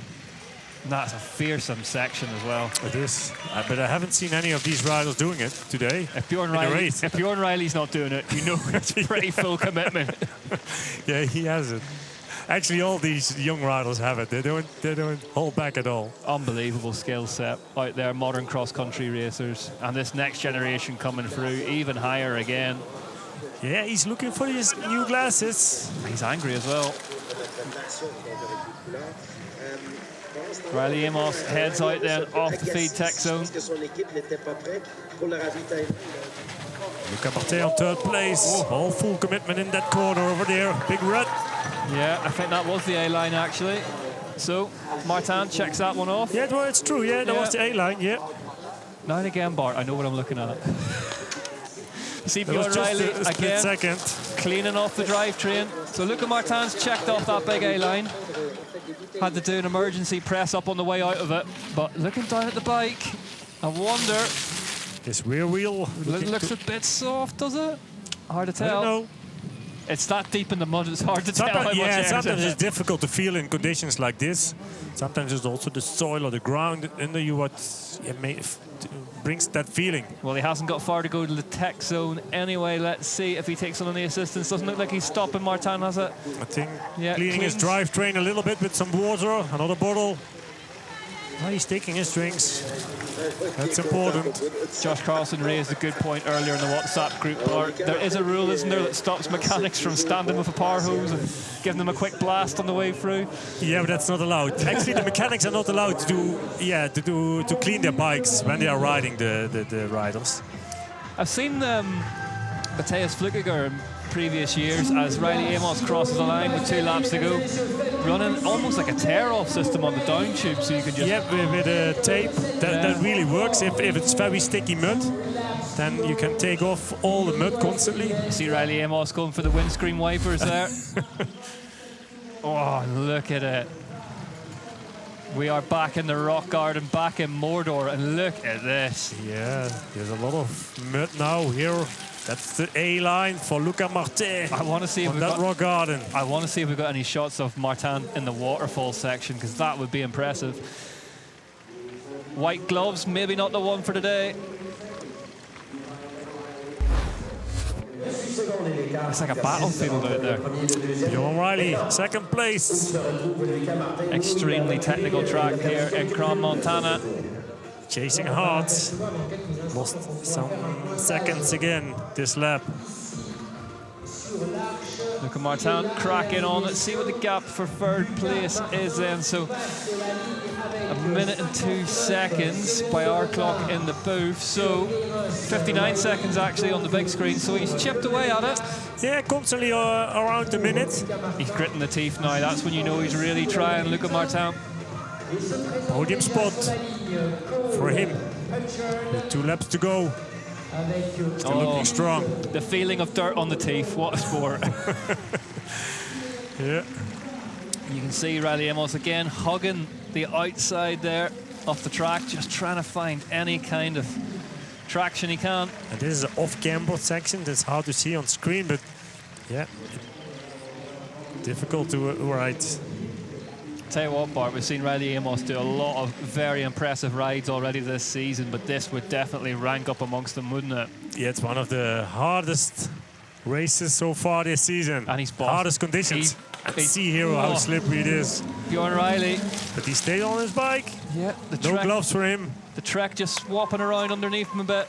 And that's a fearsome section as well. It is. But I haven't seen any of these riders doing it today. If Bjorn Riley's not doing it, you know it's pretty full commitment. Yeah, he has it. Actually, all these young riders have it. They don't hold back at all. Unbelievable skill set out there, modern cross-country racers. And this next generation coming through even higher again. Yeah, he's looking for his new glasses. He's angry as well. Riley Amos heads out then off the feed tech zone. Luca Martin on third place. Oh. All full commitment in that corner over there. Big rut. Yeah, I think that was the A-line actually. So Martin checks that one off. Yeah, well, it's true. Yeah, that was the A-line. Yeah. Now and again, Bart, I know what I'm looking at. See Bjorn Riley again, second. Cleaning off the drivetrain. So Luca Martin's checked off that big A-line. Had to do an emergency press up on the way out of it. But looking down at the bike, I wonder. This rear wheel looks a bit soft, does it? Hard to tell. I don't know. It's that deep in the mud, it's hard to tell how much air is in sometimes it's it. difficult to feel in conditions like this. Sometimes it's also the soil or the ground under you what brings that feeling. Well, he hasn't got far to go to the tech zone anyway. Let's see if he takes on any assistance. Doesn't look like he's stopping. Martin has it. I think cleaning his drivetrain a little bit with some water, another bottle. Oh, he's taking his drinks. That's important. Josh Carlson raised a good point earlier in the WhatsApp group. Bart. There is a rule, isn't there, that stops mechanics from standing with a power hose and giving them a quick blast on the way through. Yeah, but that's not allowed. Actually, the mechanics are not allowed to clean their bikes when they are riding the riders. I've seen Matthias Flukiger in previous years as Riley Amos crosses the line with 2 laps to go, running almost like a tear-off system on the down tube, so you can just... Yeah, with a tape. That really works. If it's very sticky mud, then you can take off all the mud constantly. You see Riley Amos going for the windscreen wipers there. Oh, look at it. We are back in the rock garden, back in Mordor, and look at this. Yeah, there's a lot of mud now here. That's the A-line for Luca Martin. I want to see if we've got rock garden. I want to see if we've got any shots of Martin in the waterfall section, because that would be impressive. White gloves, maybe not the one for today. It's like a battlefield out there. Bjorn Riley, second place. Extremely technical track here in Cron, Montana. Chasing hard. Lost some seconds again this lap. Luca Martin cracking on. Let's see what the gap for third place is then. So 1 minute and 2 seconds by our clock in the booth. So 59 seconds actually on the big screen. So he's chipped away at it. Yeah, constantly around a minute. He's gritting the teeth now. That's when you know he's really trying, Luca Martin. Podium spot for him. With 2 laps to go. Still looking strong. The feeling of dirt on the teeth. What a sport. Yeah. You can see Riley Amos again hugging the outside there off the track, just trying to find any kind of traction he can. And this is an off-camber section. That's hard to see on screen, but yeah, difficult to ride. Tell you what, Bart, we've seen Riley Amos do a lot of very impressive rides already this season, but this would definitely rank up amongst them, wouldn't it? Yeah, it's one of the hardest races so far this season. And he's hardest conditions. See here how slippery it is. Bjorn Riley. But he stayed on his bike. Yeah, no gloves for him. The Trek just swapping around underneath him a bit.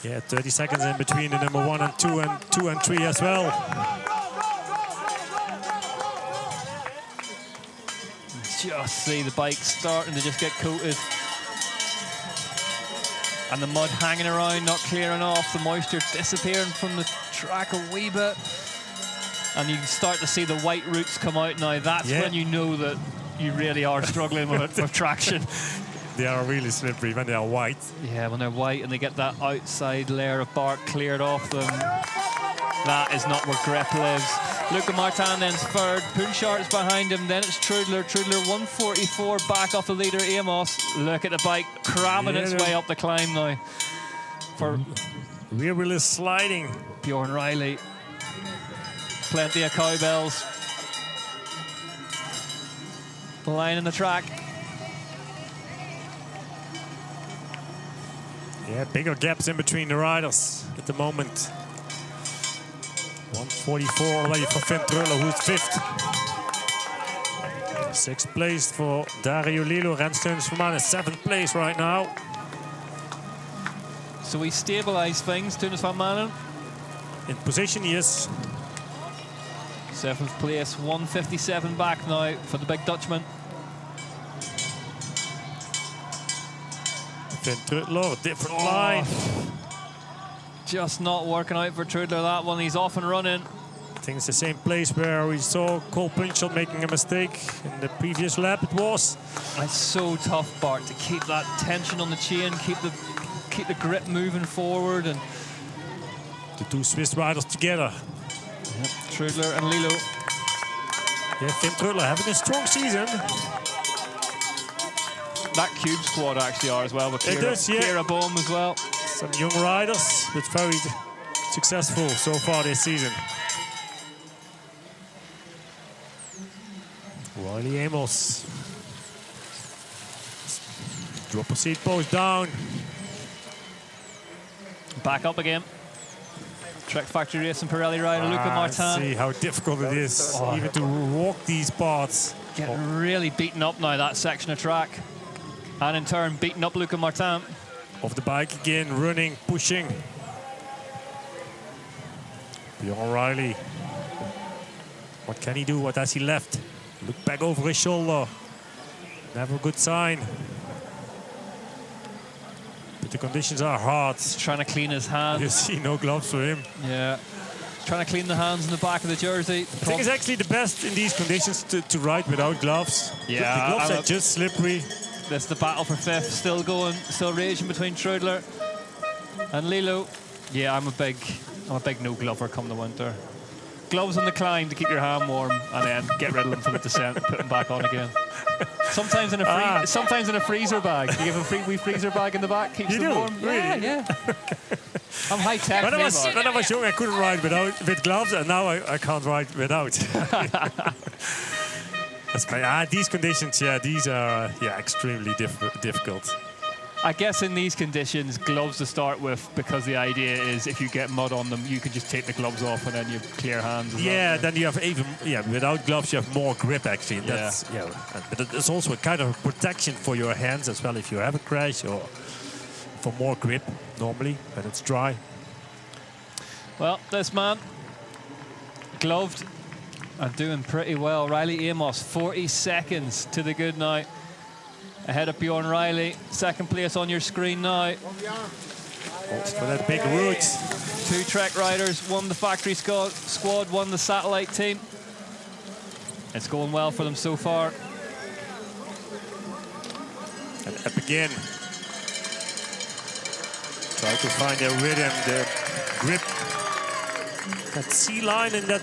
Yeah, 30 seconds in between the number 1 and 2 and 2 and 3 as well. Just see the bike starting to just get coated. And the mud hanging around, not clearing off, the moisture disappearing from the track a wee bit. And you can start to see the white roots come out now. That's when you know that you really are struggling with traction. They are really slippery when they are white. Yeah, when they're white and they get that outside layer of bark cleared off them. That is not where grip lives. Luca Martin then's third. Punchard's behind him. Then it's Trudler. Trudler 144 back off the leader Amos. Look at the bike cramming its way up the climb now. For Rear wheel is sliding. Bjorn Riley. Plenty of cowbells. Line in the track. Yeah, bigger gaps in between the riders at the moment. 144 already for Finn Truller, who's 5th. 6th place for Dario Lilo. Rensteuns Vermaan is 7th place right now. So we stabilise things, Teunis van Manen. In position, yes. 7th place, 157 back now for the big Dutchman. Finn Truller, different line. Just not working out for Trudler, that one. He's off and running. I think it's the same place where we saw Cole Pinchot making a mistake in the previous lap. It was. It's so tough, Bart, to keep that tension on the chain, keep the grip moving forward, and the two Swiss riders together. Yep. Trudler and Lilo. Yeah, Finn Truller having a strong season. That Cube squad actually are as well, with Kira Bohm as well. Some young riders, but very successful so far this season. Riley Amos. Drop a seat post down. Back up again. Trek Factory Racing Pirelli rider Luca Martin. See how difficult it is even to walk these parts. Getting really beaten up now, that section of track. And in turn, beating up Luca Martin. Off the bike again, running, pushing. Bjorn Riley. What can he do? What has he left? Look back over his shoulder. Never a good sign. But the conditions are hard. He's trying to clean his hands. You see, no gloves for him. Yeah. Trying to clean the hands in the back of the jersey. I think it's actually the best in these conditions to ride without gloves. Yeah. The gloves are just slippery. That's the battle for 5th, still going, still raging between Trudler and Lilo. Yeah, I'm a big no glover come the winter. Gloves on the climb to keep your hand warm, and then get rid of them for the descent and put them back on again. Sometimes in a freezer bag. You give a wee freezer bag in the back, keeps them warm. Really? Yeah. I'm high tech. When I was young, I couldn't ride with gloves, and now I can't ride without. These conditions, these are extremely difficult. I guess in these conditions, gloves to start with, because the idea is if you get mud on them, you can just take the gloves off and then you have clear hands. Then you have without gloves you have more grip actually. That's, but it's also a kind of protection for your hands as well if you have a crash, or for more grip normally when it's dry. Well, this man, gloved and doing pretty well. Riley Amos, 40 seconds to the good now. Ahead of Bjorn Riley, 2nd place on your screen now. For that big route. 2 Trek riders, one the factory squad, one the satellite team. It's going well for them so far. And up again. Try to find their rhythm, their grip. That sea line in that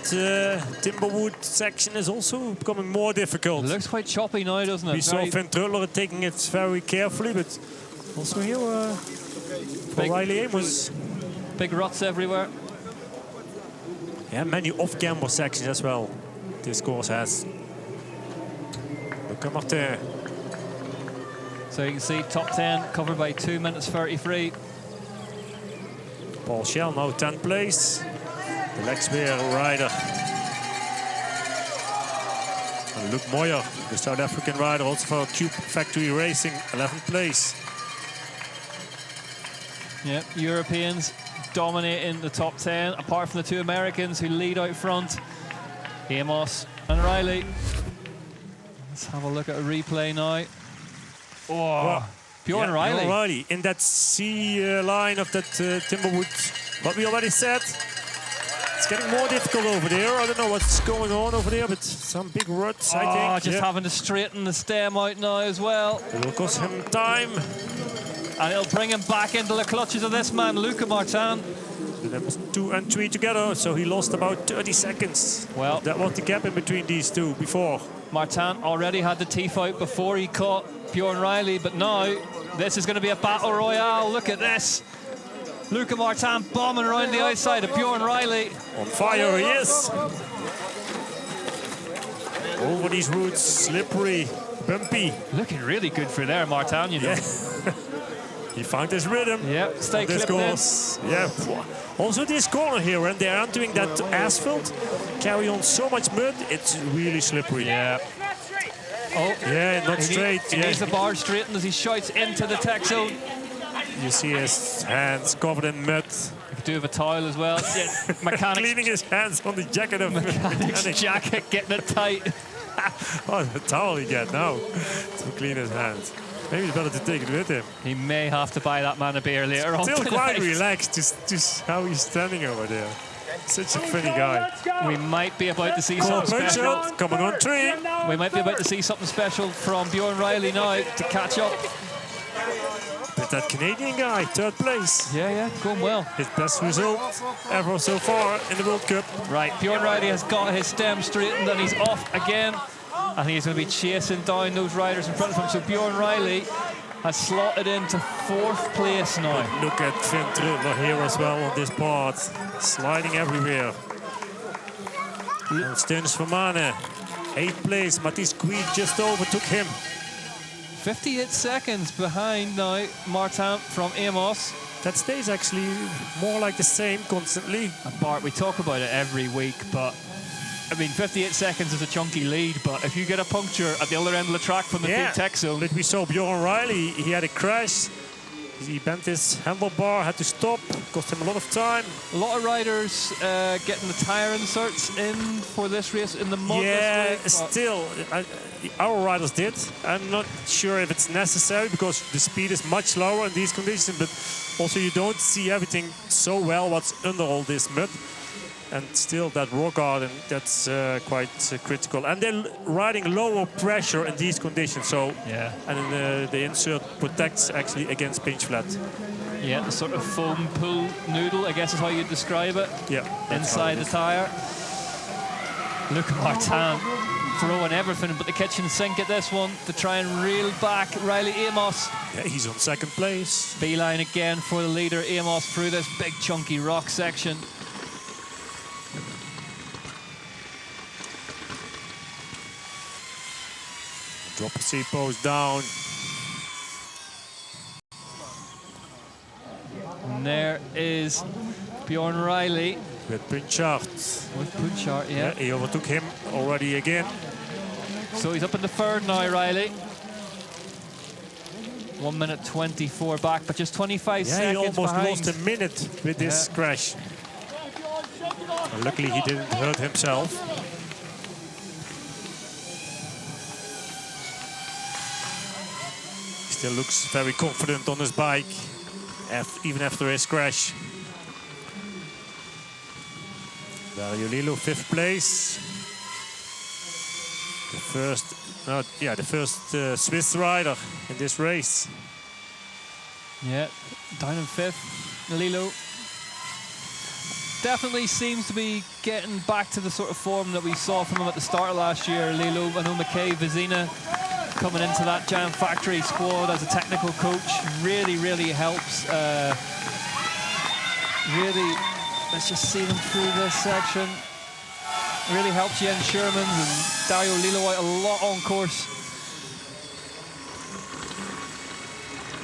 Timberwood section is also becoming more difficult. It looks quite choppy now, doesn't it? We saw Finn Truller taking it very carefully, but also here for Riley Amos. Big ruts everywhere. Yeah, many off-camber sections as well. This course has. Look at Martin. So you can see top 10 covered by 2 minutes 33. Paul Schell now 10th place. The Lexweer rider. And Luc Moyer, the South African rider, also for Cube Factory Racing, 11th place. Yep, Europeans dominating the top 10, apart from the 2 Americans who lead out front, Amos and Riley. Let's have a look at a replay now. Oh, Bjorn Riley. Bjorn Riley in that C line of that Timberwood. What we already said. It's getting more difficult over there. I don't know what's going on over there, but some big ruts, I think. Just having to straighten the stem out now as well. It will cost him time. And it'll bring him back into the clutches of this man, Luca Martin. That was 2 and 3 together, so he lost about 30 seconds. Well, that was the gap in between these two before. Martin already had the teeth out before he caught Bjorn Riley, but now this is going to be a battle royale. Look at this. Luca Martin bombing around the outside of Bjorn Riley. On fire he is. Over these routes, slippery, bumpy. Looking really good for there, Martin, you know. Yeah. He found his rhythm. Yeah, stay clipped in. Yeah. Also this corner here, when they're entering that asphalt, carry on so much mud, it's really slippery. Yeah. Oh, yeah, not straight. He needs the bar straightened as he shouts into the tech zone. You see his hands covered in mud. He could do with a towel as well. Yeah, mechanics cleaning his hands on the jacket of mechanic's jacket, getting it tight. Oh, the towel he get now to clean his hands. Maybe it's better to take it with him. He may have to buy that man a beer later on. Still quite relaxed, just how he's standing over there. Such a funny guy. We might be about to see something special. Coming on 3. We might be about to see something special from Bjorn Riley now to catch up. But that Canadian guy, 3rd place. Yeah, going well. His best result ever so far in the World Cup. Right, Bjorn Riley has got his stem straightened and he's off again. And he's going to be chasing down those riders in front of him. So Bjorn Riley has slotted into 4th place now. But look at Finn Trudler here as well on this part. Sliding everywhere. Stens Vermaane, 8th place. Matthijs Queed just overtook him. 58 seconds behind now Martin from Amos. That stays actually more like the same constantly. Bart, we talk about it every week, but I mean, 58 seconds is a chunky lead, but if you get a puncture at the other end of the track from the big tech zone. But we saw Bjorn Riley, he had a crash. He bent his handlebar, had to stop, cost him a lot of time. A lot of riders getting the tyre inserts in for this race in the mud. Yeah, this week, still, our riders did. I'm not sure if it's necessary because the speed is much lower in these conditions, but also you don't see everything so well what's under all this mud. And still that rock garden, that's quite critical. And they're riding lower pressure in these conditions. So, yeah. And the insert protects actually against pinch flat. Yeah, the sort of foam pool noodle, I guess is how you'd describe it. Yeah. Inside the tyre. Look at Martin throwing everything but the kitchen sink at this one to try and reel back Riley Amos. Yeah, he's on 2nd place. Beeline again for the leader Amos through this big chunky rock section. Drop the seat post down. And there is Bjorn Riley. With Punchard. With Punchard, yeah. He overtook him already again. So he's up in the 3rd now, Riley. 1 minute 24 back, but just 25 seconds he almost behind. lost a minute with this crash. And luckily he didn't hurt himself. Still looks very confident on his bike, even after his crash. Dario Lillo, 5th place. The first Swiss rider in this race. Yeah, down in 5th, Lillo. Definitely seems to be getting back to the sort of form that we saw from him at the start of last year, Lillo. I know McKay Vizina coming into that Giant Factory squad as a technical coach really helps. Let's just see them through this section. Really helps Jens Shermans and Dario Lillo out a lot on course.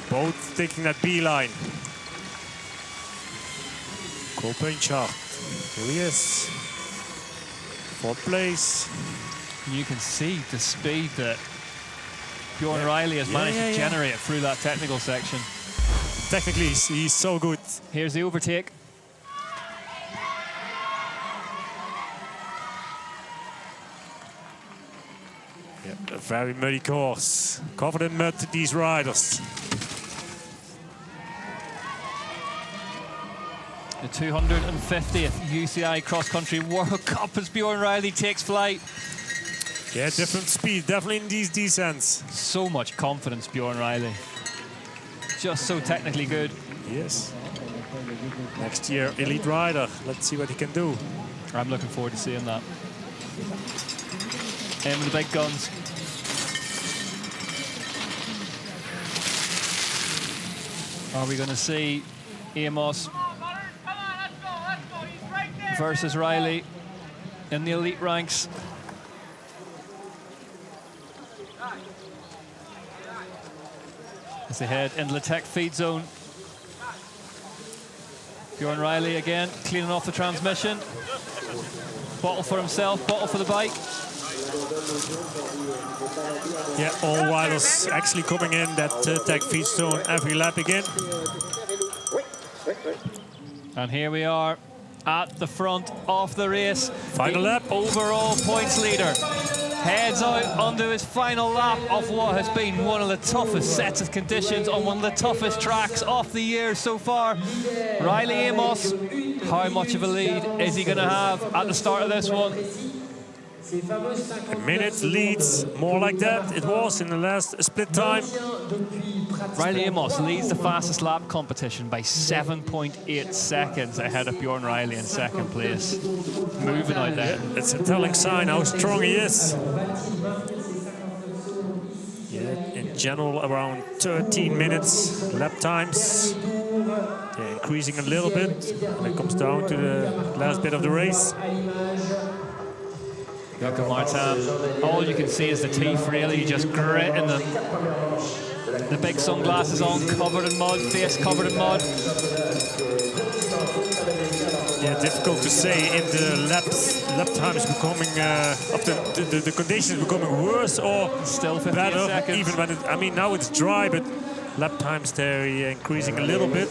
Both taking that beeline. Cole Punchard, here he is. 4th place. You can see the speed that Bjorn Riley has managed to generate through that technical section. Technically, he's so good. Here's the overtake. A very muddy course. Covered in mud, these riders. The 250th UCI Cross Country World Cup as Bjorn Riley takes flight. Yeah, different speed, definitely in these descents. So much confidence, Bjorn Riley. Just so technically good. Yes. Next year, elite rider. Let's see what he can do. I'm looking forward to seeing that. Aim with the big guns. Are we going to see Amos versus Riley in the elite ranks. As they head into the tech feed zone. Bjorn Riley again, cleaning off the transmission. Bottle for himself, bottle for the bike. Yeah, all riders actually coming in that tech feed zone every lap again. And here we are at the front of the race. Final lap. Overall points leader heads out onto his final lap of what has been one of the toughest sets of conditions on one of the toughest tracks of the year so far. Riley Amos, how much of a lead is he going to have at the start of this one? A minute leads, more like that it was in the last split time. Riley Amos leads the fastest lap competition by 7.8 seconds ahead of Bjorn Riley in second place. Moving out there. It's a telling sign how strong he is. Yeah, in general around 13 minutes lap times. Yeah, increasing a little bit when it comes down to the last bit of the race. Luca Martin, all you can see is the teeth really just gritting them. The big sunglasses on, covered in mud, face covered in mud. Yeah, difficult to say if the lap time is becoming, the conditions becoming worse or still 15 better. seconds. Even when I mean, now it's dry, but lap times there increasing a little bit.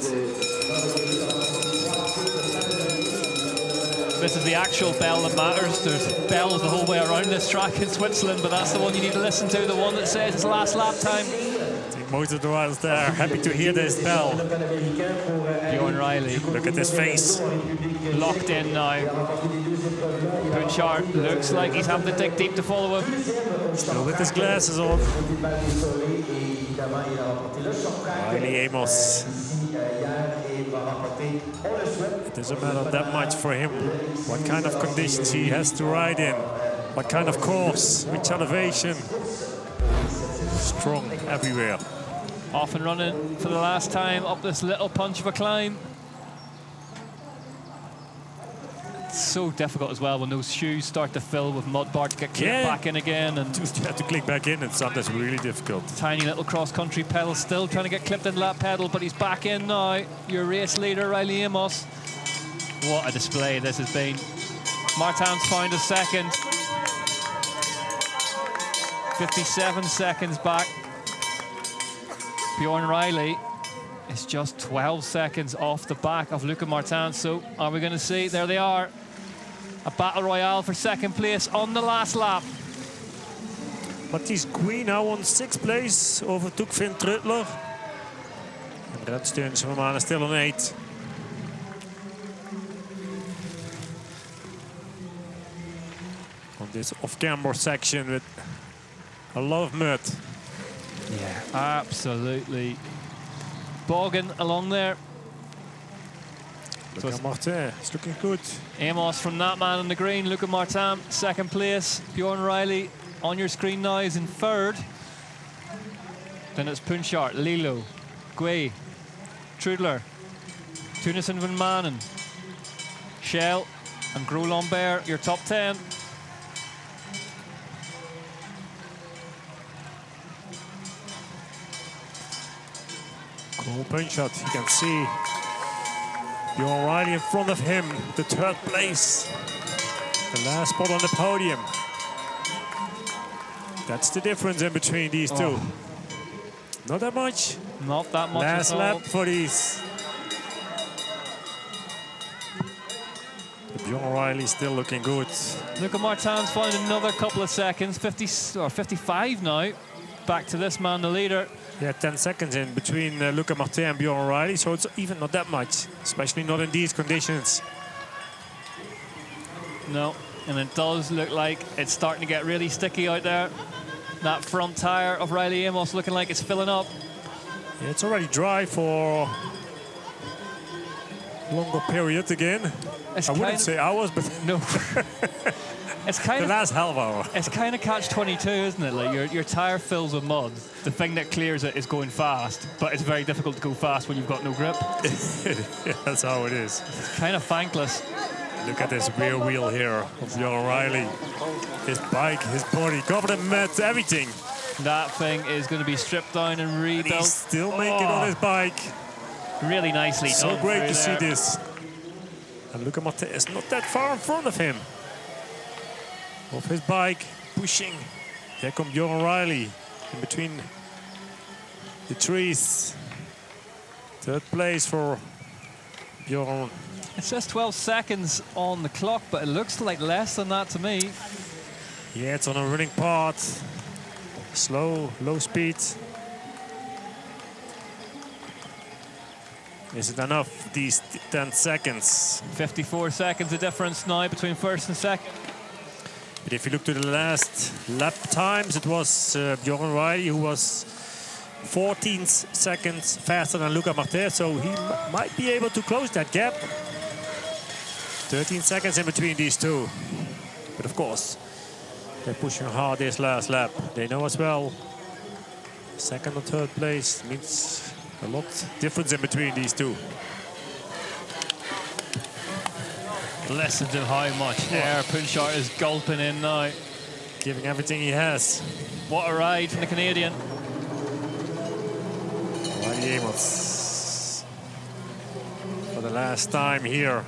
This is the actual bell that matters. There's bells the whole way around this track in Switzerland, but that's the one you need to listen to, the one that says it's last lap time. I think most of the riders there are happy to hear this bell. Bjorn Riley. Look at his face. Locked in now. Punchard looks like he's having to dig deep to follow him. Still with his glasses on. Riley Amos. It doesn't matter that much for him what kind of conditions he has to ride in, what kind of course, which elevation. Strong everywhere. Off and running for the last time up this little punch of a climb. It's so difficult as well when those shoes start to fill with mud bar to get clipped back in again. And just have to click back in, and sometimes really difficult. Tiny little cross-country pedal still trying to get clipped in that pedal, but he's back in now. Your race leader, Riley Amos. What a display this has been. Martin's found a second. 57 seconds back. Bjorn Riley is just 12 seconds off the back of Luca Martin. So are we going to see? There they are. A battle royale for second place on the last lap. Mathies Gouy now on 6th place, overtook Finn Truttler. And Brett Steunsman is still on 8. On this off-camber section with a lot of mud. Yeah, absolutely bogging along there. Luca Martin is looking good. Amos from that man in the green. Luca Martin, second place. Bjorn Riley on your screen now is in third. Then it's Punchard, Lilo, Gouy, Trudler, Tunison van Manen, Shell, and Gros Lambert, your top 10. Cool Punchard, you can see Bjorn Riley in front of him, the 3rd place. The last spot on the podium. That's the difference in between these two. Not that much. Not that much. Last lap for these. Bjorn Riley still looking good. Luca Martin's found another couple of seconds, 50 or 55 now. Back to this man, the leader. Yeah, 10 seconds in between Luca Martin and Bjorn Riley, so it's even not that much, especially not in these conditions. No, and it does look like it's starting to get really sticky out there. That front tire of Riley Amos looking like it's filling up. Yeah, it's already dry for a longer period again. I wouldn't say hours, but no. It's kind the of last half hour. It's kind of catch-22, isn't it? Like your tire fills with mud. The thing that clears it is going fast, but it's very difficult to go fast when you've got no grip. Yeah, that's how it is. It's kind of thankless. Look at this rear wheel here of Bjorn O'Reilly. His bike, his body, covered in mud, everything. That thing is going to be stripped down and rebuilt. And he's still making on his bike. Really nicely done. So great to see there. this. And Luca Mattei is not that far in front of him. Off his bike, pushing. Here comes Bjorn O'Reilly in between the trees. Third place for Bjorn. It says 12 seconds on the clock, but it looks like less than that to me. Yeah, it's on a running part. Slow, low speed. Is it enough, these 10 seconds? 54 seconds the difference now between first and second. But if you look to the last lap times, it was Bjorn O'Reilly who was 14 seconds faster than Luca Mattei, so he might be able to close that gap. 13 seconds in between these two. But of course, they're pushing hard this last lap. They know as well, second or third place means a lot difference in between these two. Listen to how much air Punchard is gulping in now. Giving everything he has. What a ride from the Canadian. Riley Amos. For the last time here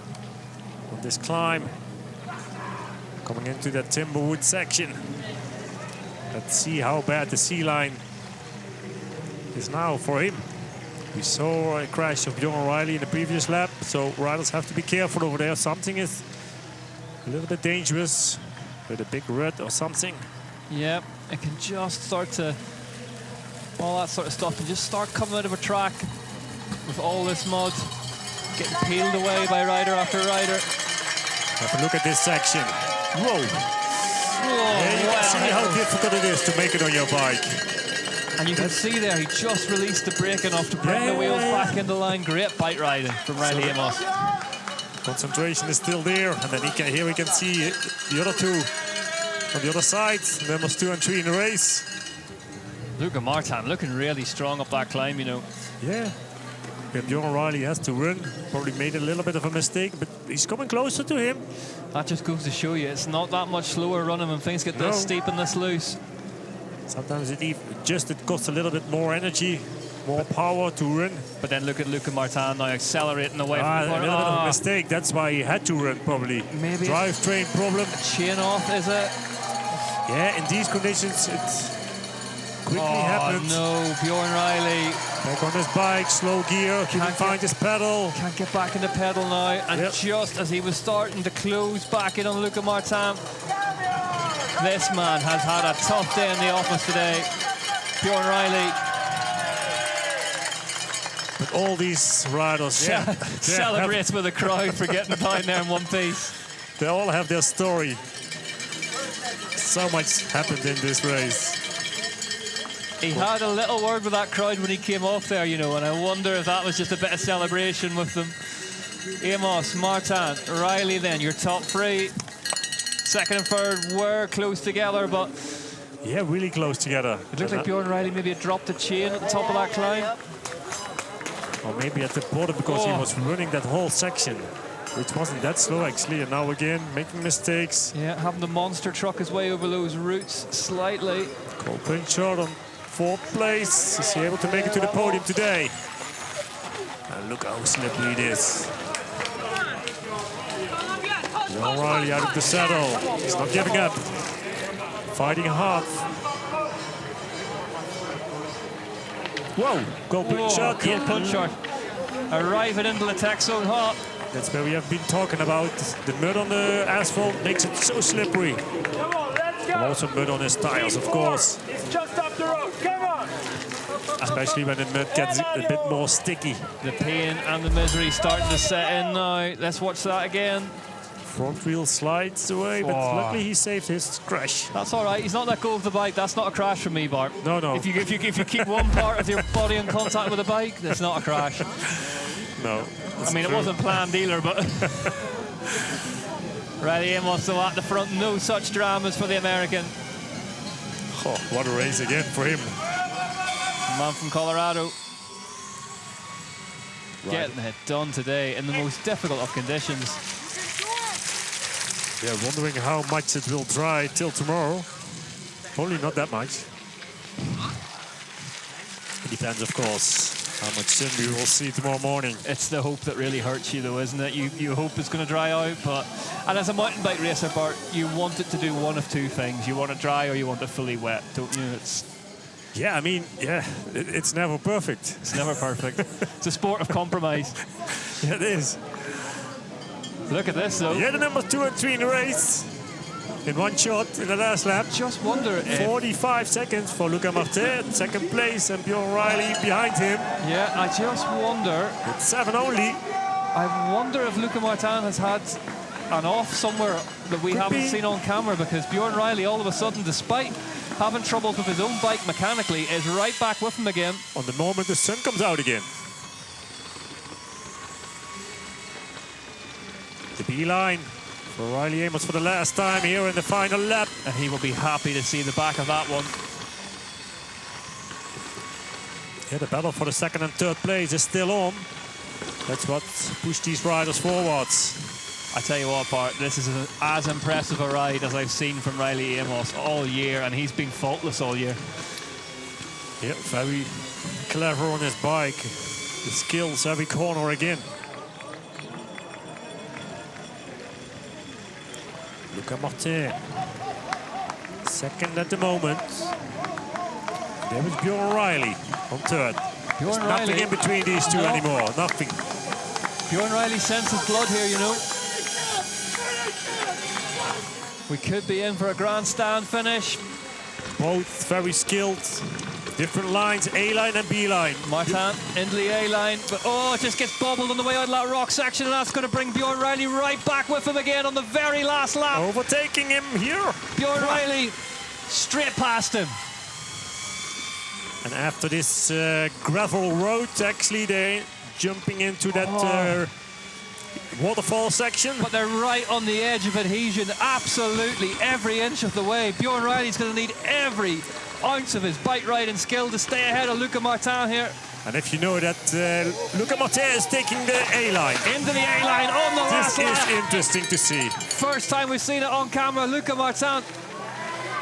on this climb. Coming into that Timberwood section. Let's see how bad the sea line is now for him. We saw a crash of Bjorn O'Reilly in the previous lap, so riders have to be careful over there. Something is a little bit dangerous with a big rut or something. Yep, it can just start to, all that sort of stuff can just start coming out of a track with all this mud getting peeled away by rider after rider. Have a look at this section. Whoa! Yeah, you can see how difficult it is to make it on your bike. And you can see there, he just released the brake enough to bring the wheels back into line. Great bike riding from Riley Amos. Concentration is still there, and then here we can see the other two on the other side. Numbers 2 and 3 in the race. Luca Martin looking really strong up that climb, you know. Yeah. Bjorn O'Reilly has to run. Probably made a little bit of a mistake, but he's coming closer to him. That just goes to show you, it's not that much slower running when things get this steep and this loose. Sometimes it costs a little bit more energy, more power to run. But then look at Luca Martin now accelerating away from the corner. A little bit of a mistake. That's why he had to run, probably. Maybe drivetrain problem. Chain off, is it? Yeah, in these conditions, it quickly happens. No, Bjorn Riley. Back on his bike, slow gear, couldn't find his pedal. Can't get back in the pedal now. And just as he was starting to close back in on Luca Martin, this man has had a tough day in the office today. Bjorn Riley. But all these riders celebrates with the crowd for getting down there in one piece. They all have their story. So much happened in this race. He had a little word with that crowd when he came off there, you know, and I wonder if that was just a bit of celebration with them. Amos, Martin, Riley then, your top three. Second and third were close together, but... Yeah, really close together. It looked like Bjorn Riley maybe had dropped a chain at the top of that climb. Or maybe at the bottom because he was running that whole section, which wasn't that slow actually, and now again making mistakes. Yeah, having the monster truck his way over those roots slightly. Cole Punchard on 4th place. Is he able to make it to the podium today? And look how slippery it is. Bjorn O'Reilly out of the saddle. He's not giving up. Fighting hard. Whoa! Cole Punchard. Cole Punchard arriving into the tech zone hot. That's where we have been talking about. The mud on the asphalt makes it so slippery. Come on, let's go. And also mud on his tires, of course. It's just up the road. Come on. Especially when the mud gets a bit more sticky. The pain and the misery starting to set in now. Let's watch that again. Front wheel slides away, but luckily he saved his crash. That's all right. He's not let go of the bike. That's not a crash for me, Bart. No, no. If you keep one part of your body in contact with the bike, that's not a crash. No. I mean, it wasn't planned either, but... Riley Amos, though, at the front. No such dramas for the American. Oh, what a race again for him. Man from Colorado. Right. Getting it done today in the most difficult of conditions. Yeah, wondering how much it will dry till tomorrow. Probably not that much. It depends, of course, how much sun we will see tomorrow morning. It's the hope that really hurts you, though, isn't it? You hope it's going to dry out, but... And as a mountain bike racer, Bart, you want it to do one of two things. You want it dry or you want it fully wet, don't you? Yeah, I mean, yeah, it's never perfect. It's never perfect. It's a sport of compromise. Yeah, it is. Look at this, though. Yeah, the number 2 and 3 in the race. In one shot in the last lap. Just wonder if... 45 seconds for Luca Martin, second place, and Bjorn Riley behind him. Yeah, I just wonder... It's 7 only. I wonder if Luca Martin has had an off somewhere that we haven't seen on camera, because Bjorn Riley, all of a sudden, despite having troubles with his own bike mechanically, is right back with him again. On the moment the sun comes out again. The B-line for Riley Amos for the last time here in the final lap. And he will be happy to see the back of that one. Yeah, the battle for the second and third place is still on. That's what pushed these riders forwards. I tell you what, Bart, this is as impressive a ride as I've seen from Riley Amos all year, and he's been faultless all year. Yeah, very clever on his bike. The skills every corner again. Luca Martin, second at the moment. There was Bjorn Riley on third. There's nothing in between these two anymore, nothing. Bjorn Riley senses blood here, you know. We could be in for a grandstand finish. Both very skilled. Different lines, A-line and B-line. Martin into the A-line, but it just gets bobbled on the way out of that rock section, and that's going to bring Bjorn Riley right back with him again on the very last lap. Overtaking him here. Bjorn Riley straight past him. And after this gravel road, actually, they're jumping into that waterfall section. But they're right on the edge of adhesion, absolutely every inch of the way. Bjorn Riley's going to need every ounce of his bike riding skill to stay ahead of Luca Martin here. And if you know that Luca Martin is taking the A-line. Into the A-line on the last lap. This is interesting to see. First time we've seen it on camera. Luca Martin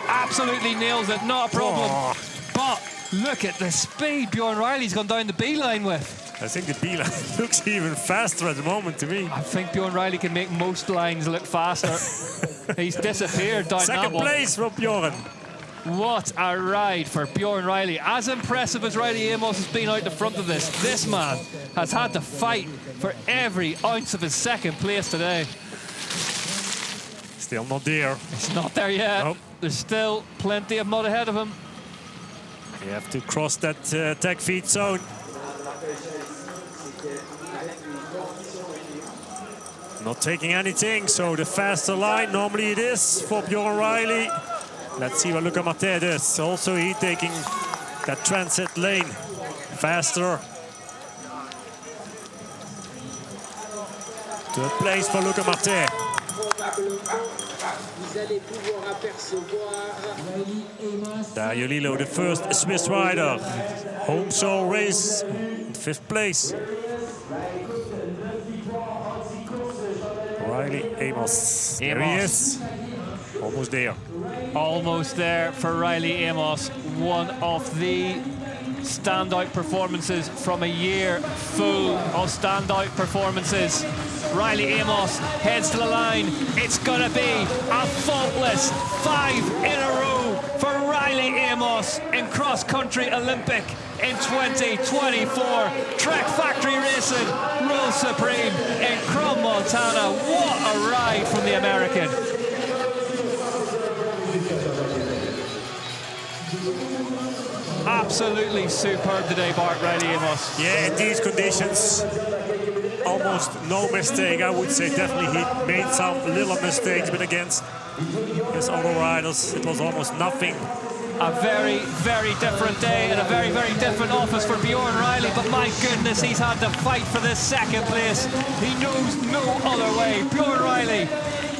absolutely nails it, not a problem. But look at the speed Bjorn Riley's gone down the B-line with. I think the B-line looks even faster at the moment to me. I think Bjorn Riley can make most lines look faster. He's disappeared down that one. Second place for Bjorn. What a ride for Bjorn Riley. As impressive as Riley Amos has been out the front of this man has had to fight for every ounce of his second place today. Still not there. It's not there yet. Nope. There's still plenty of mud ahead of him. You have to cross that tech feed zone. Not taking anything, so the faster line, normally it is for Bjorn Riley. Let's see what Luca Martin does. Also, he taking that transit lane faster. Third place for Luca Martin. Dario Lillo, the first Swiss rider. Home show race in 5th place. Riley Amos. There he is. Almost there. Almost there for Riley Amos. One of the standout performances from a year full of standout performances. Riley Amos heads to the line. It's gonna be a faultless 5 in a row for Riley Amos in cross-country Olympic in 2024. Trek Factory Racing rules supreme in Crom, Montana. What a ride from the American. Absolutely superb today, Bart, Riley Amos. Yeah, in these conditions, almost no mistake. I would say definitely he made some little mistakes, but against his other riders, it was almost nothing. A very, very different day and a very, very different office for Bjorn Riley, but my goodness, he's had to fight for this second place. He knows no other way. Bjorn Riley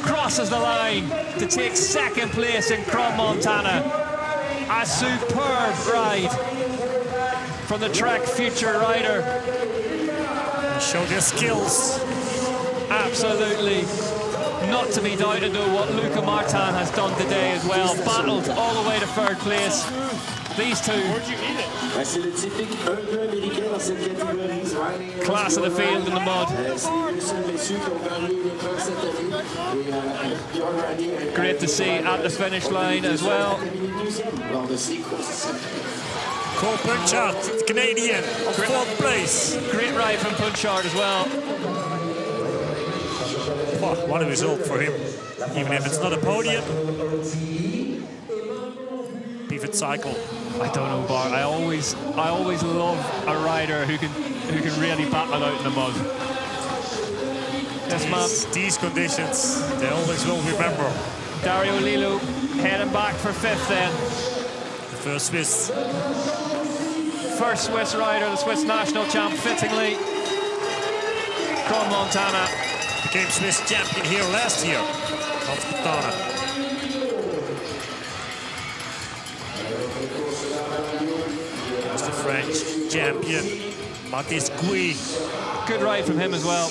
crosses the line to take second place in Crom Montana. A superb ride from the track future rider. Show their skills. Absolutely not to be doubted though what Luca Martin has done today as well. Battled all the way to third place. These two. Class of the field in the mud. Great to see at the finish line as well. Cole Punchard, Canadian, on fourth place. Great ride from Punchard as well. What a result for him, even if it's not a podium. Pivot cycle. I don't know, Bart. I always love a rider who can really battle out in the mud. Yes, man. These conditions, they always will remember. Dario Lilu heading back for fifth then. The first Swiss. First Swiss rider, the Swiss national champ, fittingly. Crom Montana. Became Swiss champion here last year. Montana. Was the French champion, Mathis Gouy. Good ride from him as well.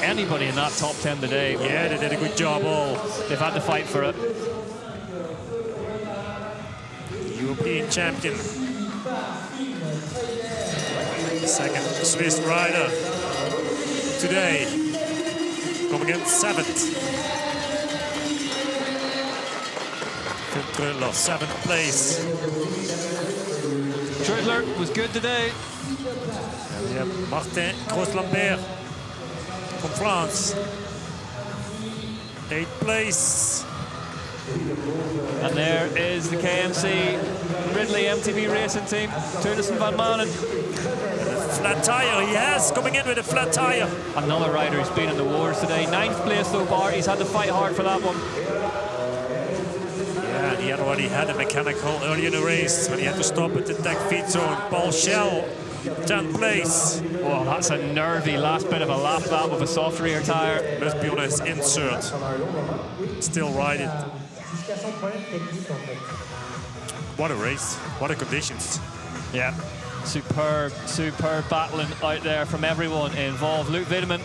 Anybody in that top 10 today. Yeah, they did a good job all. They've had to fight for it. European champion. Second Swiss rider today. Coming in seventh. Phil Kröller, seventh place. Trudler was good today. And we have Martin Gros-Lambert from France. Eighth place. And there is the KMC Ridley MTB racing team. Teunissen van Manen. Flat tire, yes, coming in with a flat tire. Another rider who's been in the wars today. Ninth place though, Bart. He's had to fight hard for that one. Yeah, and he had already had a mechanical early in the race when he had to stop at the tech feed zone. Paul Schell, 10th place. Well, that's a nervy last bit of a lap, that with a soft rear tire. Must be on his insert. Still ride it. What a race, what a conditions. Yeah, superb battling out there from everyone involved. Luke Wiedemann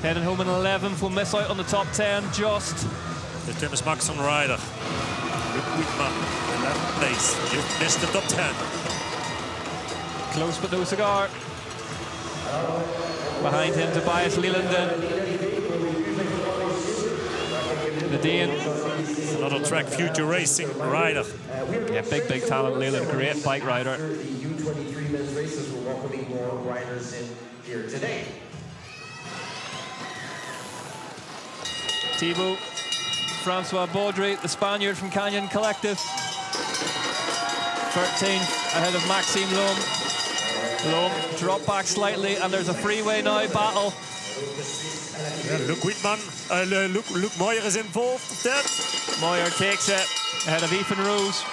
heading home in 11th, will miss out on the top 10 just. The Thomas Maxson rider, Luke Wiedemann, 11th place, just missed the top 10. Close but no cigar. Behind him, Tobias Lielenden. The Dane. Another track future racing rider. Yeah, big talent, Leland. Great bike rider. The U23 men's races will welcoming more riders in here today. Thibaut Francois Baudry, the Spaniard from Canyon Collective. 13th ahead of Maxime Lhomme. Lhomme drop back slightly, and there's a freeway now battle. Yeah, Luke Wiedemann, Luke Moyer is involved with that. Moyer takes it ahead of Ethan Rose.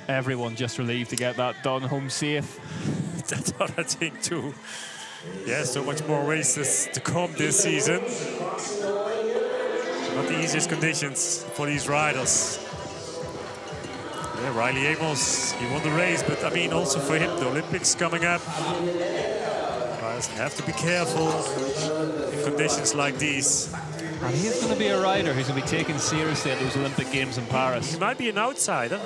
Everyone just relieved to get that done home safe. That's what I think too. Yeah, so much more races to come this season. Not the easiest conditions for these riders. Yeah, Riley Amos, he won the race, but I mean also for him, the Olympics coming up. Guys have to be careful in conditions like these. And he's going to be a rider who's going to be taken seriously at those Olympic Games in Paris. He might be an outsider.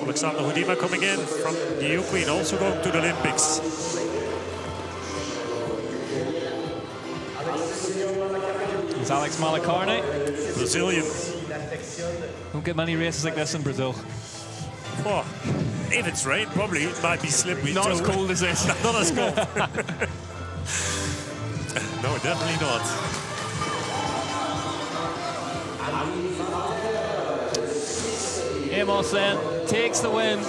Alexander Hudima coming in from the Ukraine, also going to the Olympics. It's Alex Malacarne. Brazilian. Don't get many races like this in Brazil. Oh, if it's rain, probably it might be slippery. Not as cold as this. Not as cold. No, definitely not. Amos then takes the win.